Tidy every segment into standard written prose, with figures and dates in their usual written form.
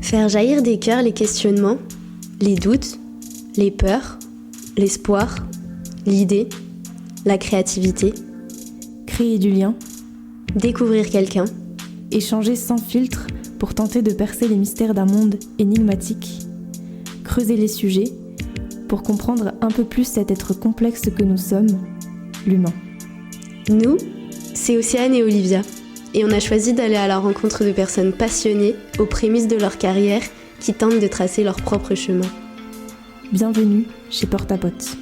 Faire jaillir des cœurs les questionnements, les doutes, les peurs, l'espoir, l'idée, la créativité. Créer du lien. Découvrir quelqu'un. Échanger sans filtre pour tenter de percer les mystères d'un monde énigmatique. Creuser les sujets pour comprendre un peu plus cet être complexe que nous sommes, l'humain. Nous, c'est Océane et Olivia. Et on a choisi d'aller à la rencontre de personnes passionnées aux prémices de leur carrière qui tentent de tracer leur propre chemin. Bienvenue chez Porte-à-Pote.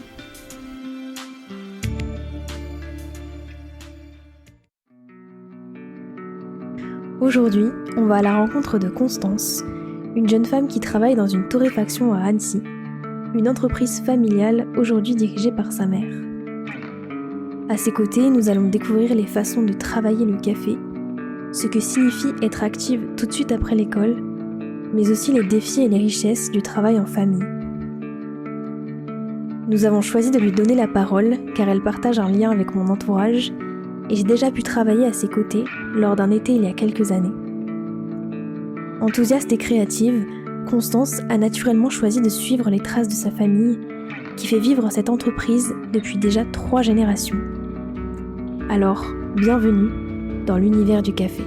Aujourd'hui, on va à la rencontre de Constance, une jeune femme qui travaille dans une torréfaction à Annecy, une entreprise familiale aujourd'hui dirigée par sa mère. À ses côtés, nous allons découvrir les façons de travailler le café, ce que signifie être active tout de suite après l'école, mais aussi les défis et les richesses du travail en famille. Nous avons choisi de lui donner la parole car elle partage un lien avec mon entourage et j'ai déjà pu travailler à ses côtés lors d'un été il y a quelques années. Enthousiaste et créative, Constance a naturellement choisi de suivre les traces de sa famille qui fait vivre cette entreprise depuis déjà 3 générations. Alors, bienvenue dans l'univers du café.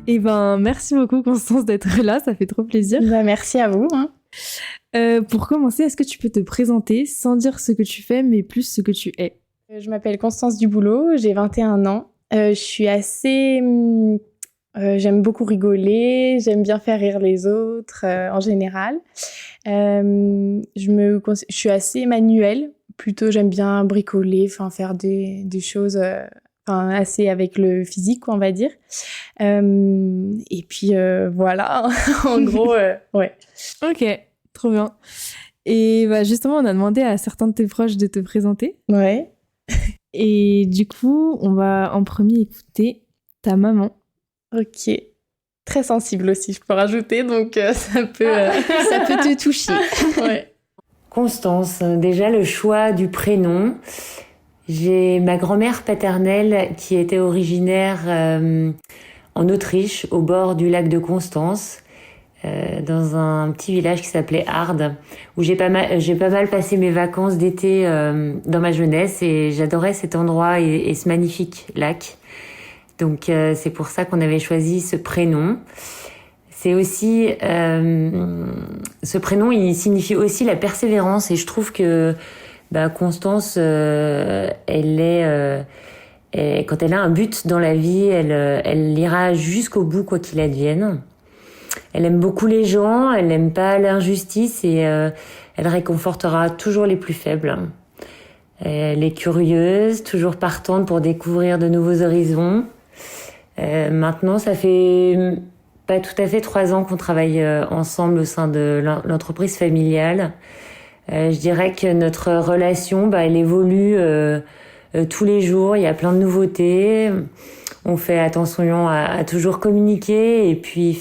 Eh ben, merci beaucoup Constance d'être là, ça fait trop plaisir. Merci à vous. Pour commencer, est-ce que tu peux te présenter sans dire ce que tu fais, mais plus ce que tu es? Je m'appelle Constance Duboulot, j'ai 21 ans. Je suis assez... j'aime beaucoup rigoler, j'aime bien faire rire les autres en général. Je suis assez manuelle, plutôt j'aime bien bricoler, faire des choses... assez avec le physique, on va dire. Et puis, voilà, en gros, ouais. Ok, trop bien. Et justement, on a demandé à certains de tes proches de te présenter. Ouais. Et du coup, on va en premier écouter ta maman. Ok. Très sensible aussi, je peux rajouter, donc ça peut te toucher. Ouais. Constance, déjà le choix du prénom... J'ai ma grand-mère paternelle qui était originaire en Autriche, au bord du lac de Constance, dans un petit village qui s'appelait Ardes, où j'ai pas mal passé mes vacances d'été dans ma jeunesse et j'adorais cet endroit et ce magnifique lac. Donc c'est pour ça qu'on avait choisi ce prénom. C'est aussi ce prénom, il signifie aussi la persévérance et je trouve que Constance, quand elle a un but dans la vie, elle ira jusqu'au bout quoi qu'il advienne. Elle aime beaucoup les gens, elle n'aime pas l'injustice et elle réconfortera toujours les plus faibles. Elle est curieuse, toujours partante pour découvrir de nouveaux horizons. Maintenant, ça fait pas tout à fait 3 ans qu'on travaille ensemble au sein de l'entreprise familiale. Je dirais que notre relation, elle évolue tous les jours. Il y a plein de nouveautés. On fait attention à toujours communiquer et puis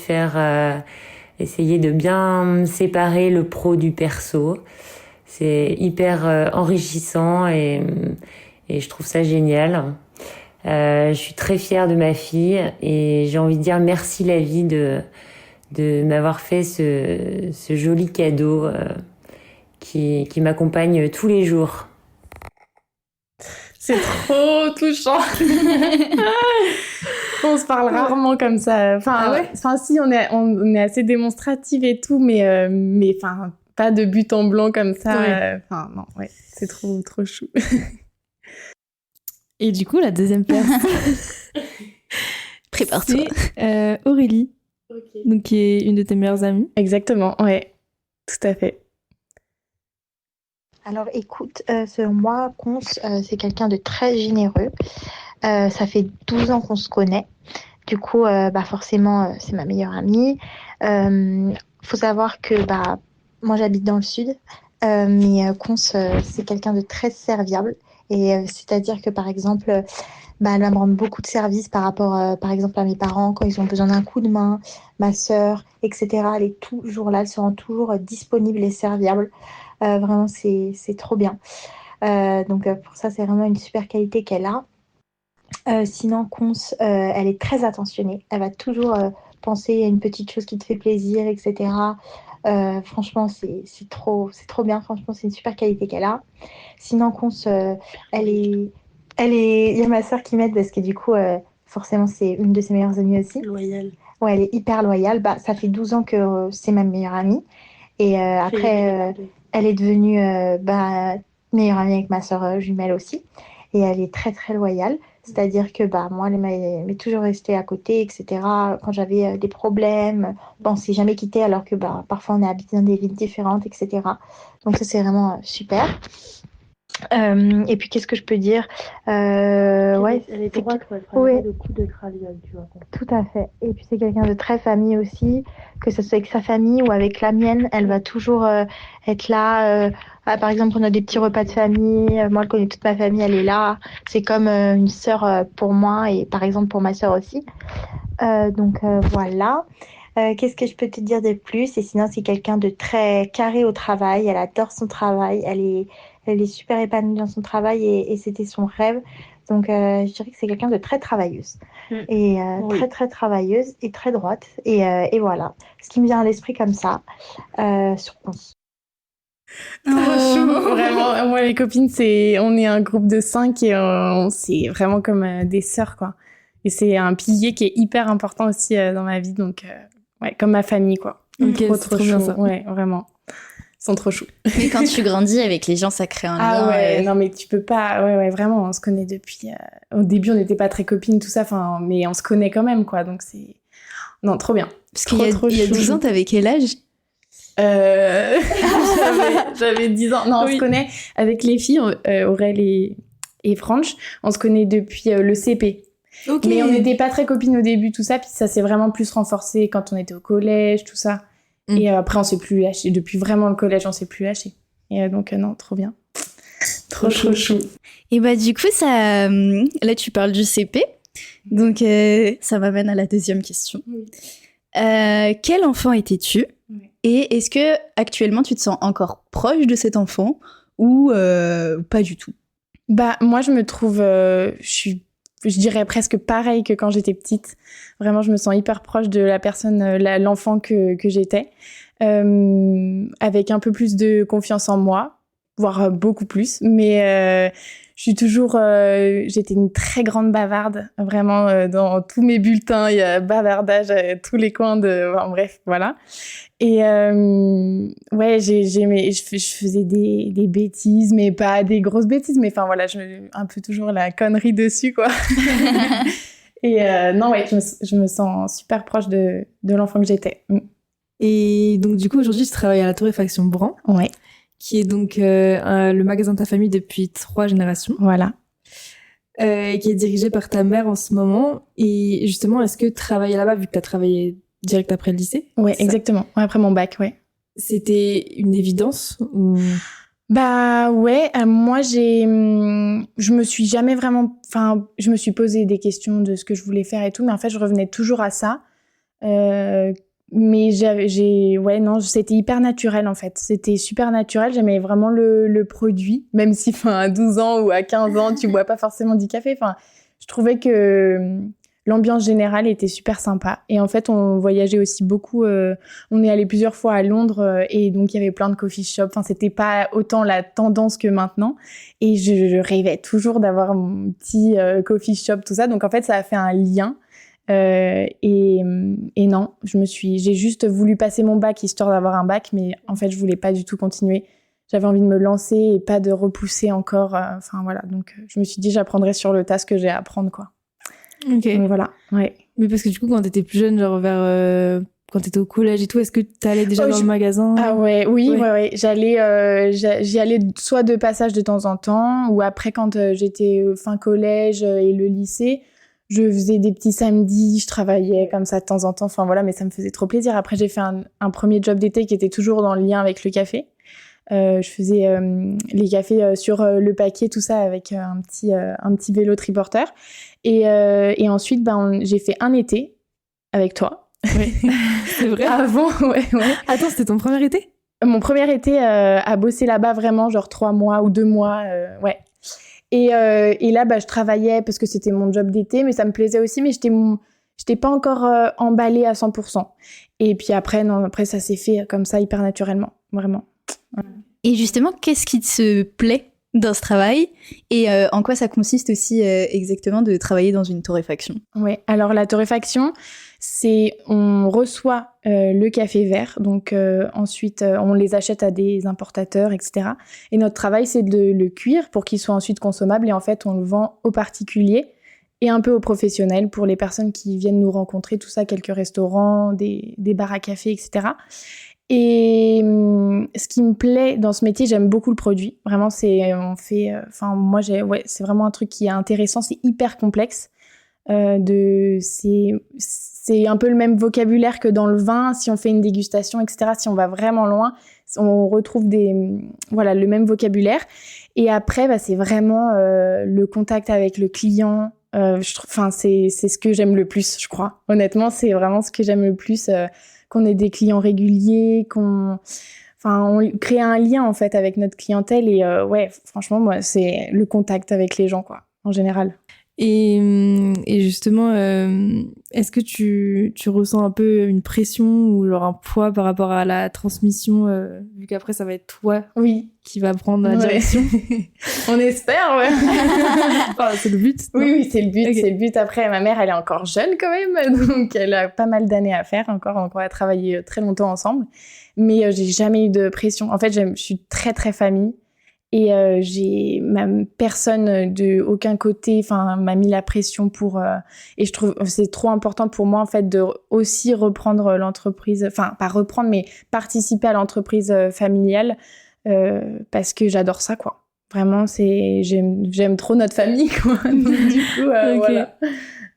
essayer de bien séparer le pro du perso. C'est hyper enrichissant et je trouve ça génial. Je suis très fière de ma fille et j'ai envie de dire merci la vie de m'avoir fait ce joli cadeau. Qui m'accompagne tous les jours. C'est trop touchant. On se parle rarement comme ça. Si, on est assez démonstrative et tout, mais pas de but en blanc comme ça. Ouais. Non, ouais, c'est trop chou. Et du coup, la deuxième personne, Prépare-toi. C'est Aurélie, donc qui est une de tes meilleures amies. Exactement, ouais, tout à fait. Alors écoute, selon moi, Conce, c'est quelqu'un de très généreux. Ça fait 12 ans qu'on se connaît. Du coup, forcément, c'est ma meilleure amie. Faut savoir que moi, j'habite dans le sud. Mais Conce, c'est quelqu'un de très serviable. Et c'est-à-dire que, par exemple, elle va me rendre beaucoup de services par rapport, par exemple, à mes parents quand ils ont besoin d'un coup de main, ma sœur, etc. Elle est toujours là, elle se rend toujours disponible et serviable. Vraiment, c'est trop bien. Donc pour ça, c'est vraiment une super qualité qu'elle a. Sinon, Cons, elle est très attentionnée. Elle va toujours penser à une petite chose qui te fait plaisir, etc. Franchement, c'est trop bien. Franchement, c'est une super qualité qu'elle a. Sinon, Cons, il y a ma sœur qui m'aide parce que du coup, forcément, c'est une de ses meilleures amies aussi. Loyal. Ouais, elle est hyper loyale. Bah, ça fait 12 ans que c'est ma meilleure amie. Et après, elle est devenue meilleure amie avec ma sœur jumelle aussi. Et elle est très, très loyale. C'est-à-dire que moi, elle m'est toujours restée à côté, etc. Quand j'avais des problèmes, on ne s'est jamais quitté alors que parfois on est habité dans des villes différentes, etc. Donc ça, c'est vraiment super. Et puis, qu'est-ce que je peux dire ouais, Elle est droite, elle fera ouais. le coup de crâne, tu vois. Tout à fait. Et puis, c'est quelqu'un de très famille aussi, que ce soit avec sa famille ou avec la mienne. Elle va toujours être là. Par exemple, on a des petits repas de famille. Moi, je connais toute ma famille, elle est là. C'est comme une sœur pour moi et par exemple pour ma sœur aussi. Donc, voilà. Qu'est-ce que je peux te dire de plus? Et sinon, c'est quelqu'un de très carré au travail. Elle adore son travail. Elle est super épanouie dans son travail et c'était son rêve. Donc, je dirais que c'est quelqu'un de très travailleuse. Et Oui. très, très travailleuse et très droite. Et voilà. Ce qui me vient à l'esprit comme ça, sur Cons. Trop chou, vraiment. Moi, les copines, on est un groupe de 5 et c'est vraiment comme des sœurs, quoi. Et c'est un pilier qui est hyper important aussi dans ma vie, donc ouais, comme ma famille, quoi. Ok, Trop bien chou. ça. Ouais, vraiment. Ils sont trop choux. Mais quand tu grandis avec les gens, ça crée un lien. Ouais, non, mais tu peux pas. Ouais, vraiment, on se connaît depuis. Au début, on n'était pas très copines, tout ça, mais on se connaît quand même, quoi. Donc c'est. Non, trop bien. Parce qu'il y a 12 ans, t'avais quel âge? J'avais 10 ans. Non, on se connaît avec les filles, Aurèle et Franche. On se connaît depuis le CP. Ok. Mais on n'était pas très copines au début, tout ça. Puis ça s'est vraiment plus renforcé quand on était au collège, tout ça. Et après, on s'est plus lâché. Depuis vraiment le collège, on s'est plus lâché. Et donc, non, trop bien. Trop chou. Et du coup, ça, là, tu parles du CP. Donc, ça m'amène à la deuxième question. Oui. Quel enfant étais-tu? Oui. Et est-ce que actuellement, tu te sens encore proche de cet enfant ou pas du tout? Moi, je me trouve... je dirais presque pareil que quand j'étais petite. Vraiment, je me sens hyper proche de la personne, l'enfant que j'étais. Avec un peu plus de confiance en moi, voire beaucoup plus. Mais je suis toujours... j'étais une très grande bavarde. Vraiment, dans tous mes bulletins, il y a bavardage à tous les coins de... Enfin, bref, voilà. Et ouais, je faisais des bêtises, mais pas des grosses bêtises. Mais enfin, voilà, un peu toujours la connerie dessus, quoi. Et non, ouais, je me sens super proche de l'enfant que j'étais. Et donc, du coup, aujourd'hui, tu travailles à la torréfaction Bran. Ouais. Qui est donc le magasin de ta famille depuis 3 générations. Voilà. Qui est dirigé par ta mère en ce moment. Et justement, est-ce que travailler là-bas, vu que tu as travaillé direct après le lycée? Ouais, exactement. Ouais, après mon bac, ouais. C'était une évidence ou... Ouais, moi je me suis jamais vraiment... Enfin, je me suis posé des questions de ce que je voulais faire et tout, mais en fait, je revenais toujours à ça. Mais ouais, non, c'était hyper naturel en fait. C'était super naturel. J'aimais vraiment le produit, même si, à 12 ans ou à 15 ans, tu bois pas forcément du café. Enfin, je trouvais que l'ambiance générale était super sympa. Et en fait, on voyageait aussi beaucoup. On est allé plusieurs fois à Londres et donc il y avait plein de coffee shops. Enfin, c'était pas autant la tendance que maintenant. Et je rêvais toujours d'avoir mon petit coffee shop, tout ça. Donc en fait, ça a fait un lien. Et non, j'ai juste voulu passer mon bac histoire d'avoir un bac, mais en fait, je voulais pas du tout continuer. J'avais envie de me lancer et pas de repousser encore. Enfin voilà, donc je me suis dit j'apprendrai sur le tas ce que j'ai à apprendre, quoi. Ok. Donc voilà, ouais. Mais parce que du coup, quand t'étais plus jeune, genre quand t'étais au collège et tout, est-ce que t'allais déjà dans le magasin? Ah ouais, oui. J'y allais soit de passage de temps en temps, ou après quand j'étais fin collège et le lycée, je faisais des petits samedis, je travaillais comme ça de temps en temps, enfin voilà, mais ça me faisait trop plaisir. Après, j'ai fait un premier job d'été qui était toujours dans le lien avec le café. Je faisais les cafés sur le paquet, tout ça, avec un petit vélo triporteur. Et ensuite, j'ai fait un été avec toi. Oui. C'est vrai? Avant, ouais. Attends, c'était ton premier été? Mon premier été à bosser là-bas, vraiment, genre 3 mois ou 2 mois, ouais. Et là, je travaillais parce que c'était mon job d'été, mais ça me plaisait aussi, mais j'étais pas encore emballée à 100%. Et puis après, ça s'est fait comme ça, hyper naturellement, vraiment. Et justement, qu'est-ce qui te plaît dans ce travail et en quoi ça consiste aussi exactement de travailler dans une torréfaction? Oui, alors la torréfaction, c'est on reçoit le café vert, donc ensuite on les achète à des importateurs, etc. Et notre travail, c'est de le cuire pour qu'il soit ensuite consommable et en fait, on le vend aux particuliers et un peu aux professionnels pour les personnes qui viennent nous rencontrer, tout ça, quelques restaurants, des bars à café, etc. Et ce qui me plaît dans ce métier, j'aime beaucoup le produit. Vraiment, c'est vraiment un truc qui est intéressant. C'est hyper complexe. C'est un peu le même vocabulaire que dans le vin. Si on fait une dégustation, etc. Si on va vraiment loin, on retrouve le même vocabulaire. Et après, c'est vraiment le contact avec le client. C'est ce que j'aime le plus, je crois. Honnêtement, c'est vraiment ce que j'aime le plus. Qu'on ait des clients réguliers, on crée un lien en fait avec notre clientèle et franchement moi c'est le contact avec les gens quoi en général. Et justement, est-ce que tu ressens un peu une pression ou genre un poids par rapport à la transmission, vu qu'après ça va être toi qui va prendre la direction? On espère, ouais. C'est le but. Oui, c'est le but. Okay. C'est le but. Après, ma mère, elle est encore jeune quand même, donc elle a pas mal d'années à faire encore. Donc on va travailler très longtemps ensemble. Mais j'ai jamais eu de pression. En fait, je suis très très famille. Et j'ai personne de aucun côté m'a mis la pression pour et je trouve c'est trop important pour moi en fait de aussi reprendre l'entreprise, pas reprendre mais participer à l'entreprise familiale parce que j'adore ça quoi. Vraiment j'aime trop notre famille quoi. Donc, du coup okay. Voilà.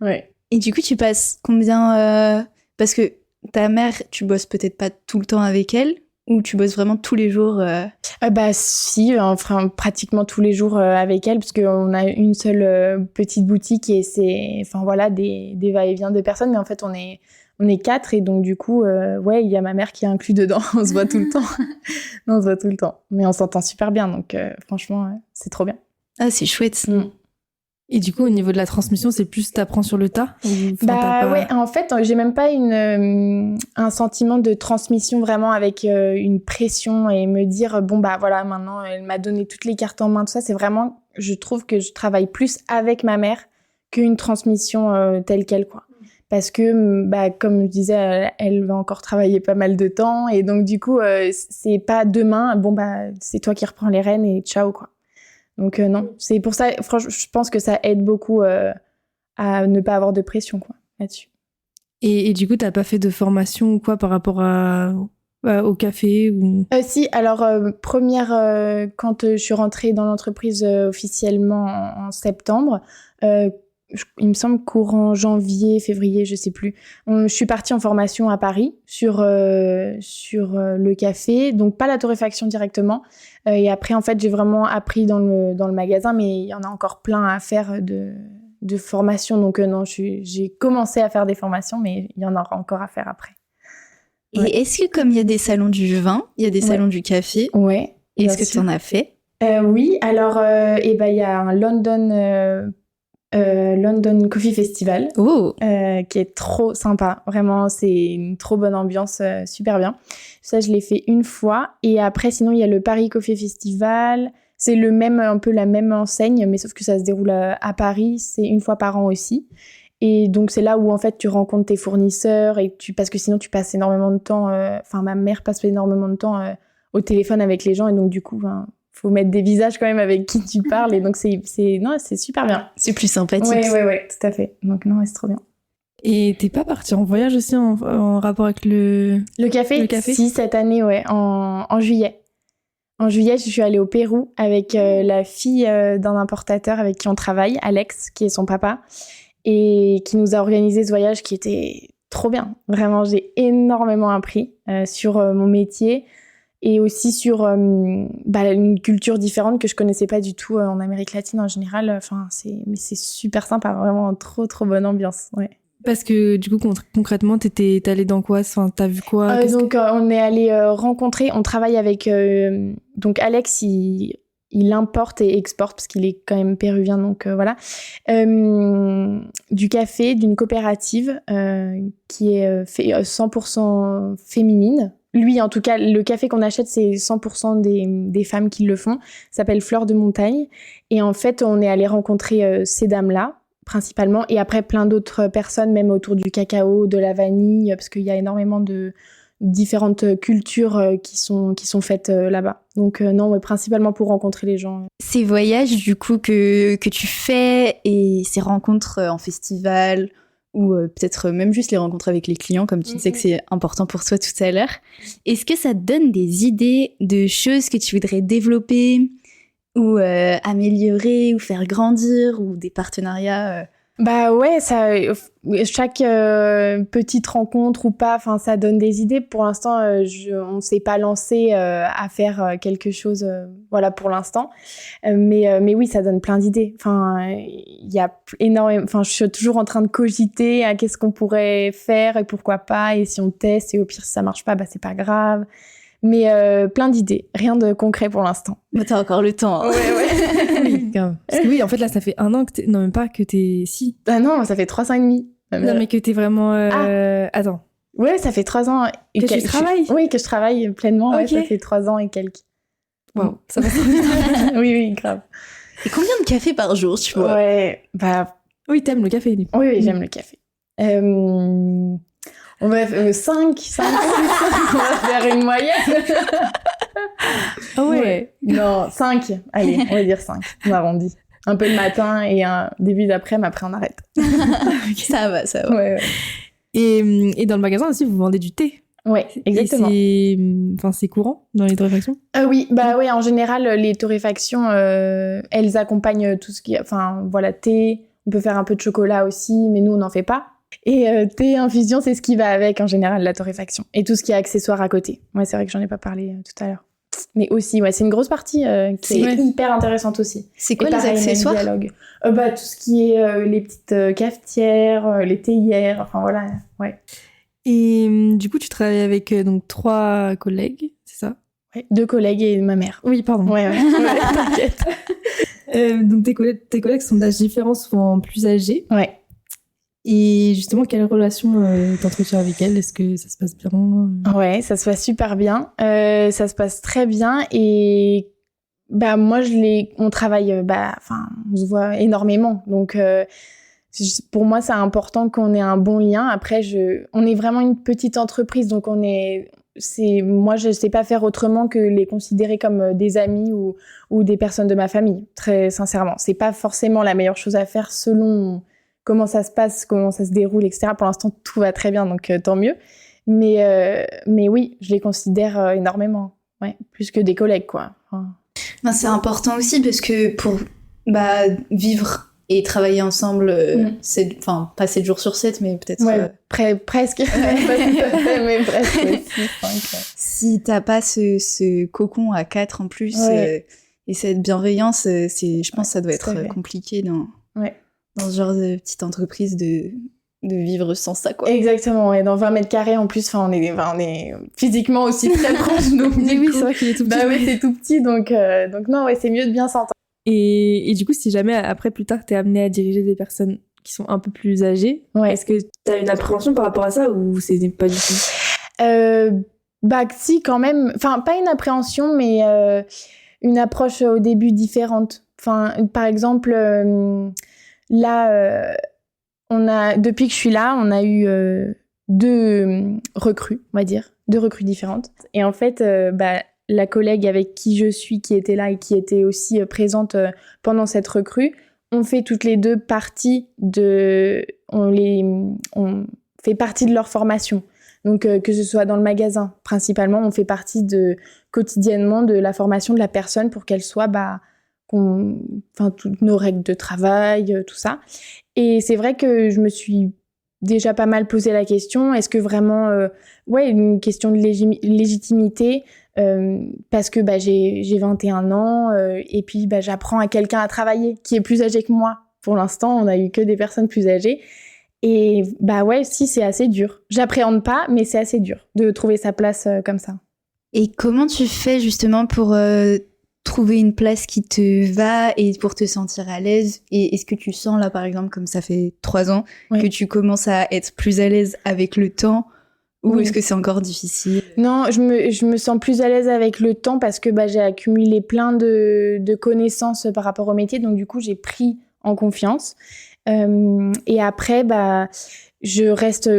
Ouais. Et du coup tu passes combien parce que ta mère tu bosses peut-être pas tout le temps avec elle ou tu bosses vraiment tous les jours Si, pratiquement tous les jours avec elle, parce qu'on a une seule petite boutique et c'est, des va-et-vient de personnes, mais en fait on est 4 et donc du coup, il y a ma mère qui est inclus dedans. On se voit tout le temps. On se voit tout le temps, mais on s'entend super bien, donc franchement, c'est trop bien. Ah, c'est chouette. Et du coup, au niveau de la transmission, c'est plus t'apprends sur le tas? En fait, j'ai même pas un sentiment de transmission vraiment avec une pression et me dire maintenant elle m'a donné toutes les cartes en main, tout ça. C'est vraiment, je trouve que je travaille plus avec ma mère qu'une transmission telle quelle quoi. Parce que comme je disais, elle va encore travailler pas mal de temps et donc du coup c'est pas demain c'est toi qui reprends les rênes et ciao quoi. Donc non, c'est pour ça, franchement, je pense que ça aide beaucoup à ne pas avoir de pression quoi, là-dessus. Et du coup, t'as pas fait de formation ou quoi par rapport au café ou... Si, alors quand je suis rentrée dans l'entreprise officiellement en septembre, il me semble courant janvier, février, je sais plus. Je suis partie en formation à Paris sur le café, donc pas la torréfaction directement. Et après, en fait, j'ai vraiment appris dans le magasin, mais il y en a encore plein à faire de formation. Donc non, j'ai commencé à faire des formations, mais il y en aura encore à faire après. Ouais. Et est-ce que comme il y a des salons du vin, il y a des salons du café? Ouais. Est-ce que tu en as fait? Oui, alors il y a un London Coffee Festival qui est trop sympa, vraiment c'est une trop bonne ambiance, super bien. Ça je l'ai fait une fois et après sinon il y a le Paris Coffee Festival, c'est un peu la même enseigne mais sauf que ça se déroule à Paris, c'est une fois par an aussi et donc c'est là où en fait tu rencontres tes fournisseurs et parce que sinon tu passes énormément de temps, ma mère passe énormément de temps au téléphone avec les gens et donc du coup faut mettre des visages quand même avec qui tu parles et donc c'est super bien. C'est plus sympathique. Ouais, tout à fait. Donc non, c'est trop bien. Et t'es pas partie en voyage aussi en rapport avec le café? Si, cette année, ouais, en juillet. En juillet, je suis allée au Pérou avec la fille d'un importateur avec qui on travaille, Alex, qui est son papa, et qui nous a organisé ce voyage qui était trop bien. Vraiment, j'ai énormément appris sur mon métier. Et aussi sur une culture différente que je connaissais pas du tout en Amérique latine en général. Mais c'est super sympa, vraiment trop bonne ambiance. Ouais. Parce que du coup concrètement t'es allée dans quoi? T'as vu quoi? On est allé rencontrer. On travaille avec donc Alex. il importe et exporte, parce qu'il est quand même péruvien, donc voilà, du café d'une coopérative qui est 100% féminine. Lui, en tout cas, le café qu'on achète, c'est 100% des femmes qui le font. Ça s'appelle Fleur de Montagne. Et en fait, on est allé rencontrer ces dames-là, principalement, et après plein d'autres personnes, même autour du cacao, de la vanille, parce qu'il y a énormément de différentes cultures qui sont faites là-bas. Donc non, ouais, principalement pour rencontrer les gens. Ces voyages du coup que tu fais et ces rencontres en festival ou peut-être même juste les rencontres avec les clients, comme tu disais que c'est important pour toi tout à l'heure, est-ce que ça te donne des idées de choses que tu voudrais développer ou améliorer ou faire grandir ou des partenariats Bah ouais, ça, chaque petite rencontre ou pas, enfin ça donne des idées. Pour l'instant, on s'est pas lancé à faire quelque chose, voilà pour l'instant. Mais oui, ça donne plein d'idées. Enfin, il y a énormément. Enfin, je suis toujours en train de cogiter à qu'est-ce qu'on pourrait faire et pourquoi pas. Et si on teste et au pire si ça marche pas, bah c'est pas grave. Mais plein d'idées, rien de concret pour l'instant. Mais t'as encore le temps. Hein. Ouais. Oui, grave. Parce que oui, en fait, là, ça fait 1 an que t'es... Non, même pas que t'es... Si. Ah non, ça fait 3 ans et demi. Non, mais que t'es vraiment... Attends. Ouais, ça fait 3 ans et que tu travailles. Oui, que je travaille pleinement. Okay. Ouais, ça fait 3 ans et quelques. Waouh, ça va. Oui, grave. Et combien de café par jour, tu vois? Ouais, bah... Oui, t'aimes le café. Oui, j'aime le café. On va faire 5, 6, on va faire une moyenne. Ah ouais. Non, 5. Allez, on va dire 5. On arrondit. Un peu le matin et un début d'après-midi, après on arrête. Ça va. Ouais. Et dans le magasin aussi, vous vendez du thé. Ouais, exactement. Et c'est courant dans les torréfactions? Oui, bah ouais, en général, les torréfactions, elles accompagnent tout ce qui est... Enfin, voilà, thé. On peut faire un peu de chocolat aussi, mais nous, on n'en fait pas. Et thé, infusion, c'est ce qui va avec en général la torréfaction. Et tout ce qui est accessoires à côté. Ouais, c'est vrai que j'en ai pas parlé tout à l'heure. Mais aussi, ouais, c'est une grosse partie qui est hyper intéressante aussi. C'est quoi les accessoires? Tout ce qui est les petites cafetières, les théières, enfin voilà, ouais. Et du coup, tu travailles avec donc 3 collègues, c'est ça? Ouais, 2 collègues et ma mère. Oui, pardon. Ouais, t'inquiète. Donc tes collègues sont d'âge différent, souvent plus âgés. Ouais. Et justement, quelle relation t'entretiens avec elle? Est-ce que ça se passe bien? Ouais, ça se passe super bien. Ça se passe très bien. Et bah moi, on travaille, on se voit énormément. Donc pour moi, c'est important qu'on ait un bon lien. Après, on est vraiment une petite entreprise, donc moi, je sais pas faire autrement que les considérer comme des amis ou des personnes de ma famille. Très sincèrement, c'est pas forcément la meilleure chose à faire selon comment ça se passe, comment ça se déroule, etc. Pour l'instant, tout va très bien, donc tant mieux. Mais oui, je les considère énormément. Ouais, plus que des collègues, quoi. Enfin... Ben, c'est important aussi parce que pour vivre et travailler ensemble, pas 7 jours sur 7, mais peut-être... presque. Pas tout à fait, mais presque. 6, 5. Si t'as pas ce cocon à 4 en plus, et cette bienveillance, je pense que ça doit être compliqué dans ce genre de petite entreprise de vivre sans ça, quoi. Exactement, ouais. Dans 20 mètres carrés, en plus, on est physiquement aussi très proches. Donc, oui, c'est vrai qu'il est tout petit. Bah oui, c'est tout petit, donc non, ouais, c'est mieux de bien s'entendre. Et du coup, si jamais, après, plus tard, t'es amené à diriger des personnes qui sont un peu plus âgées, est-ce que t'as une appréhension par rapport à ça ou c'est pas du tout? Si, quand même. Enfin, pas une appréhension, mais une approche au début différente. Enfin, par exemple... Là, depuis que je suis là, on a eu 2 recrues, on va dire, 2 recrues différentes. Et en fait, la collègue avec qui je suis, qui était là et qui était aussi présente pendant cette recrue, on fait toutes les 2 partie on fait partie de leur formation. Donc, que ce soit dans le magasin, principalement, on fait partie quotidiennement de la formation de la personne pour qu'elle soit... toutes nos règles de travail, tout ça. Et c'est vrai que je me suis déjà pas mal posé la question, est-ce que vraiment, une question de légitimité, parce que j'ai 21 ans, et puis j'apprends à quelqu'un à travailler qui est plus âgé que moi. Pour l'instant, on a eu que des personnes plus âgées. Et si, c'est assez dur. J'appréhende pas, mais c'est assez dur de trouver sa place comme ça. Et comment tu fais justement pour... trouver une place qui te va et pour te sentir à l'aise? Et est-ce que tu sens là, par exemple, comme ça fait 3 ans, que tu commences à être plus à l'aise avec le temps? Ou est-ce que c'est encore difficile? Non, je me sens plus à l'aise avec le temps parce que j'ai accumulé plein de connaissances par rapport au métier. Donc, du coup, j'ai pris en confiance. Et après, je reste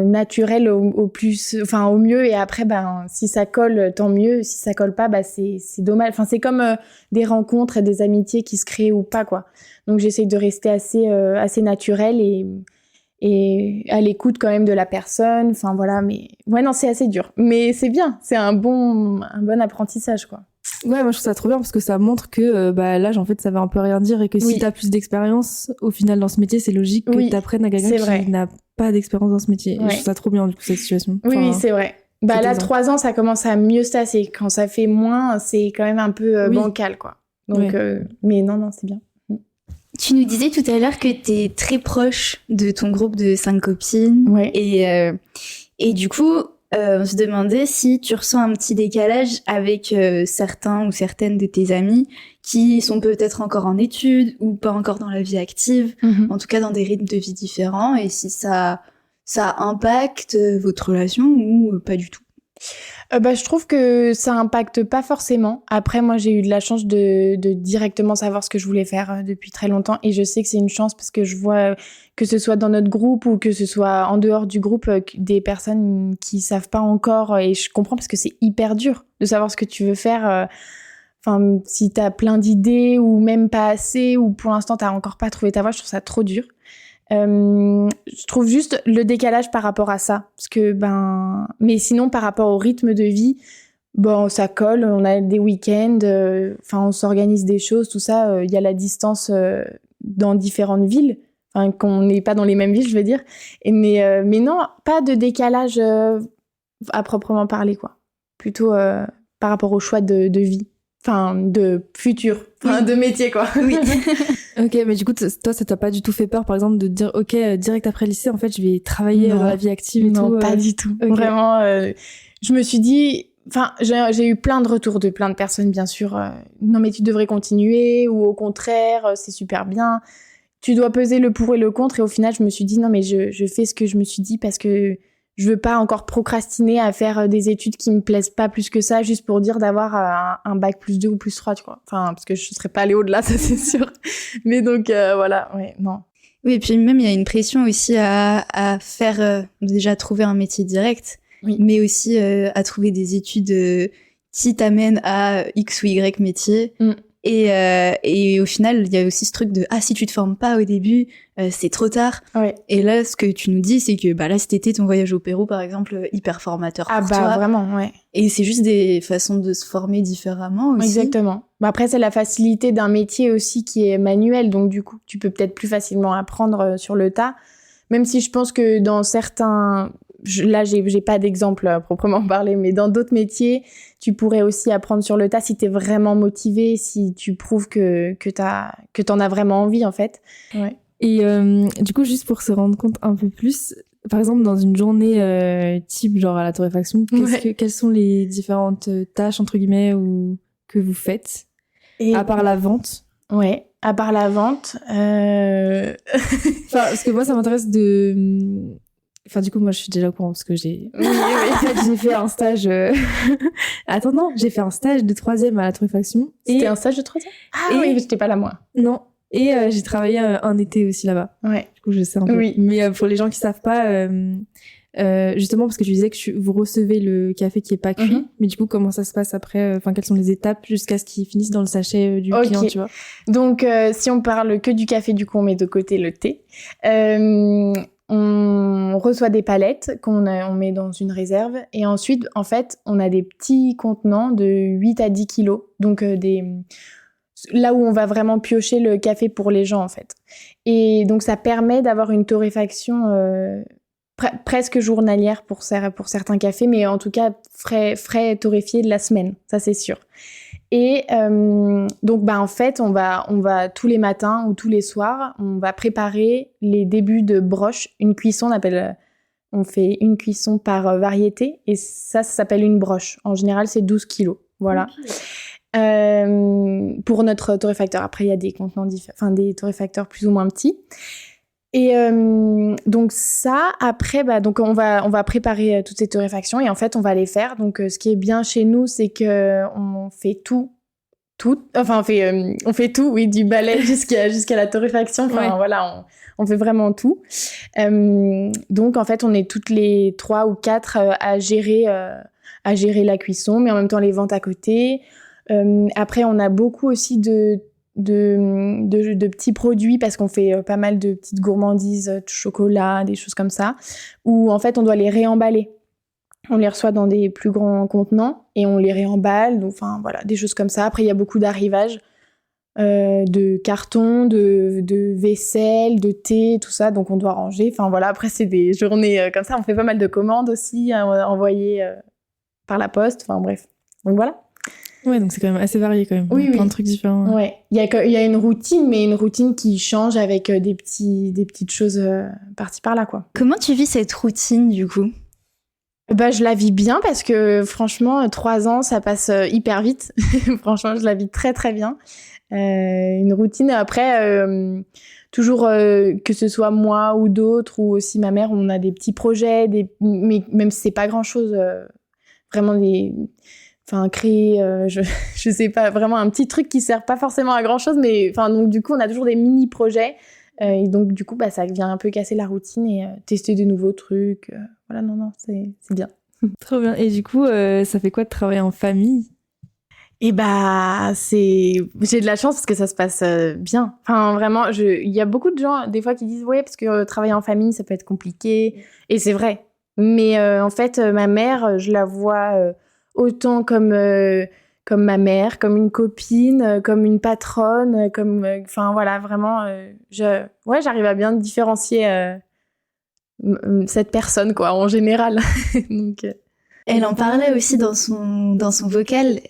naturelle au mieux. Et après, si ça colle, tant mieux. Si ça colle pas, c'est dommage. Enfin, c'est comme des rencontres et des amitiés qui se créent ou pas, quoi. Donc, j'essaye de rester assez naturelle et à l'écoute quand même de la personne. Enfin, voilà. Mais ouais, non, c'est assez dur. Mais c'est bien. C'est un bon apprentissage, quoi. Ouais, moi je trouve ça trop bien parce que ça montre que l'âge en fait ça veut un peu rien dire et que si t'as plus d'expérience au final dans ce métier, c'est logique que t'apprennes à quelqu'un qui n'a pas d'expérience dans ce métier. Et je trouve ça trop bien du coup cette situation. Oui, c'est vrai. Là, 3 ans, ça commence à mieux se tasser. Quand ça fait moins, c'est quand même un peu bancal, quoi. Donc, mais non, c'est bien. Tu nous disais tout à l'heure que t'es très proche de ton groupe de 5 copines. Ouais. Et du coup, on se demandait si tu ressens un petit décalage avec certains ou certaines de tes amis qui sont peut-être encore en études ou pas encore dans la vie active, en tout cas dans des rythmes de vie différents, et si ça impacte votre relation ou pas du tout. Je trouve que ça impacte pas forcément. Après, moi, j'ai eu de la chance de directement savoir ce que je voulais faire depuis très longtemps. Et je sais que c'est une chance parce que je vois que ce soit dans notre groupe ou que ce soit en dehors du groupe, des personnes qui savent pas encore. Et je comprends parce que c'est hyper dur de savoir ce que tu veux faire. Si t'as plein d'idées ou même pas assez ou pour l'instant t'as encore pas trouvé ta voie, je trouve ça trop dur. Je trouve juste le décalage par rapport à ça parce que mais sinon par rapport au rythme de vie, ça colle, on a des week-ends, on s'organise des choses, tout ça, il y a la distance dans différentes villes, qu'on n'est pas dans les mêmes villes, je veux dire, mais non, pas de décalage à proprement parler, quoi, plutôt par rapport au choix de vie, de futur, de métier, quoi. Oui. Ok, mais du coup, toi, ça t'a pas du tout fait peur, par exemple, de te dire, ok, direct après le lycée, en fait, je vais travailler dans la vie active et tout? Non, pas du tout. Okay. Vraiment, je me suis dit, j'ai eu plein de retours de plein de personnes, bien sûr. Non, mais tu devrais continuer, ou au contraire, c'est super bien. Tu dois peser le pour et le contre, et au final, je me suis dit, non, mais je fais ce que je me suis dit parce que je veux pas encore procrastiner à faire des études qui me plaisent pas plus que ça, juste pour dire d'avoir un bac +2 ou +3, tu vois. Parce que je serais pas allée au-delà, ça c'est sûr. Mais donc, voilà, ouais, non. Oui, et puis même, il y a une pression aussi à faire, déjà trouver un métier direct, mais aussi à trouver des études qui t'amènent à X ou Y métier. Et au final, il y a aussi ce truc de si tu te formes pas au début, c'est trop tard. Ouais. Et là, ce que tu nous dis, c'est que là cet été, ton voyage au Pérou, par exemple, hyper formateur pour toi. Vraiment, ouais. Et c'est juste des façons de se former différemment aussi. Exactement. Après, c'est la facilité d'un métier aussi qui est manuel, donc du coup, tu peux peut-être plus facilement apprendre sur le tas. Même si je pense que dans certains... Là, j'ai pas d'exemple à proprement parler, mais dans d'autres métiers, tu pourrais aussi apprendre sur le tas si t'es vraiment motivé, si tu prouves que t'en as vraiment envie, en fait. Ouais. Et du coup, juste pour se rendre compte un peu plus, par exemple, dans une journée type, genre à la torréfaction, quelles sont les différentes tâches, entre guillemets, que vous faites, à part la vente? Ouais, à part la vente. Parce que moi, ça m'intéresse de... du coup, moi, je suis déjà au courant parce que j'ai... Oui. En fait, j'ai fait un stage... Attends, non, j'ai fait un stage de 3e à la torréfaction. C'était un stage de 3e? Oui, j'étais pas là, moi. Non. Et j'ai travaillé un été aussi là-bas. Ouais. Du coup, je sais un peu. Oui. Mais pour les gens qui savent pas, justement, parce que tu disais que vous recevez le café qui est pas cuit, mais du coup, comment ça se passe après? Quelles sont les étapes jusqu'à ce qu'il finisse dans le sachet du client, tu vois? Donc, si on parle que du café, du coup, on met de côté le thé. On reçoit des palettes qu'on met dans une réserve et ensuite, en fait, on a des petits contenants de 8 à 10 kilos. Donc, là où on va vraiment piocher le café pour les gens, en fait. Et donc, ça permet d'avoir une torréfaction presque journalière pour certains cafés, mais en tout cas, frais torréfiés de la semaine. Ça, c'est sûr. Et donc en fait on va tous les matins ou tous les soirs on va préparer les débuts de broche, une cuisson, on fait une cuisson par variété et ça s'appelle une broche. En général c'est 12 kilos, voilà. Okay. pour notre torréfacteur. Après, il y a des contenants des torréfacteurs plus ou moins petits. Et donc ça, après, donc on va préparer toutes ces torréfactions et en fait, on va les faire. Donc, ce qui est bien chez nous, c'est que on fait tout. Enfin, on fait tout, oui, du balai jusqu'à la torréfaction. Enfin, voilà, on fait vraiment tout. Donc, en fait, on est toutes les 3 ou 4 à gérer la cuisson, mais en même temps les ventes à côté. Après, on a beaucoup aussi de petits produits parce qu'on fait pas mal de petites gourmandises, de chocolat, des choses comme ça, où en fait on doit les réemballer. On les reçoit dans des plus grands contenants et on les réemballe, donc enfin voilà, des choses comme ça. Après il y a beaucoup d'arrivages de carton, de vaisselle, de thé, tout ça, donc on doit ranger. Enfin voilà, après c'est des journées comme ça. On fait pas mal de commandes aussi envoyées par la poste. Enfin bref, donc voilà. Ouais, donc c'est quand même assez varié quand même. Oui, plein de trucs différents. Ouais, il y a une routine, mais une routine qui change avec des petites choses par-ci par-là, quoi. Comment tu vis cette routine du coup ? Bah, je la vis bien parce que franchement, 3 ans, ça passe hyper vite. Franchement, je la vis très très bien. Une routine. Après, toujours que ce soit moi ou d'autres ou aussi ma mère, on a des petits projets, mais même si c'est pas grand-chose, vraiment créer, je sais pas, vraiment un petit truc qui sert pas forcément à grand chose, mais donc du coup, on a toujours des mini-projets, et donc du coup, ça vient un peu casser la routine et tester de nouveaux trucs. Voilà, non, c'est bien. Trop bien. Et du coup, ça fait quoi de travailler en famille ? Et j'ai de la chance parce que ça se passe bien. Enfin, vraiment, il y a beaucoup de gens, des fois, qui disent, ouais, parce que travailler en famille, ça peut être compliqué. Et c'est vrai. Mais en fait, ma mère, je la vois autant comme ma mère, comme une copine, comme une patronne, enfin voilà, vraiment, j'arrive à bien différencier cette personne, quoi, en général. Donc, elle en parlait aussi dans son vocal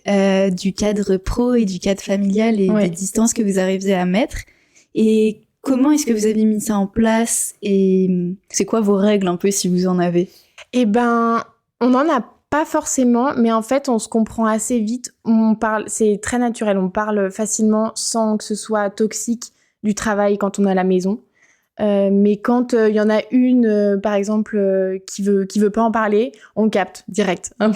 du cadre pro et du cadre familial et des distances que vous arriviez à mettre. Et comment est-ce que vous avez mis ça en place et c'est quoi vos règles un peu si vous en avez ? Eh ben, on n'en a pas forcément, mais en fait, on se comprend assez vite. C'est très naturel. On parle facilement sans que ce soit toxique du travail quand on est à la maison. Mais quand il y en a une, par exemple, qui veut pas en parler, on capte direct, un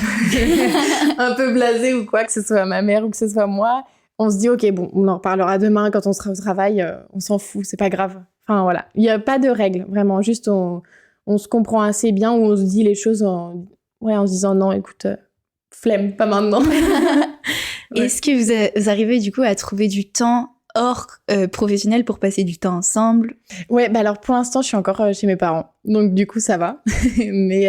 peu blasé ou quoi, que ce soit ma mère ou que ce soit moi. On se dit, ok, bon, on en reparlera demain quand on sera au travail. On s'en fout, c'est pas grave. Enfin voilà, il y a pas de règles, vraiment. Juste, on se comprend assez bien ou on se dit les choses en se disant non, écoute, flemme, pas maintenant. Est-ce que vous arrivez du coup à trouver du temps hors professionnel pour passer du temps ensemble ? Ouais, alors pour l'instant, je suis encore chez mes parents. Donc du coup, ça va. mais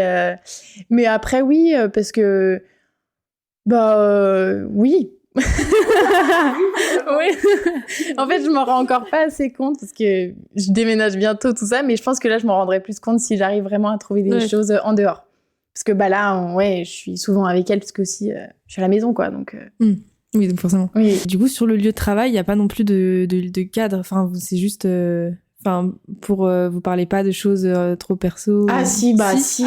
après, oui, parce que... oui. Oui. En fait, je m'en rends encore pas assez compte parce que je déménage bientôt, tout ça. Mais je pense que là, je m'en rendrai plus compte si j'arrive vraiment à trouver des choses en dehors. Parce que là, je suis souvent avec elle parce que aussi, je suis à la maison, quoi. Donc... Oui, donc forcément. Oui. Du coup, sur le lieu de travail, il n'y a pas non plus de cadre. Enfin, c'est juste... vous parlez pas de choses trop perso. Ah si.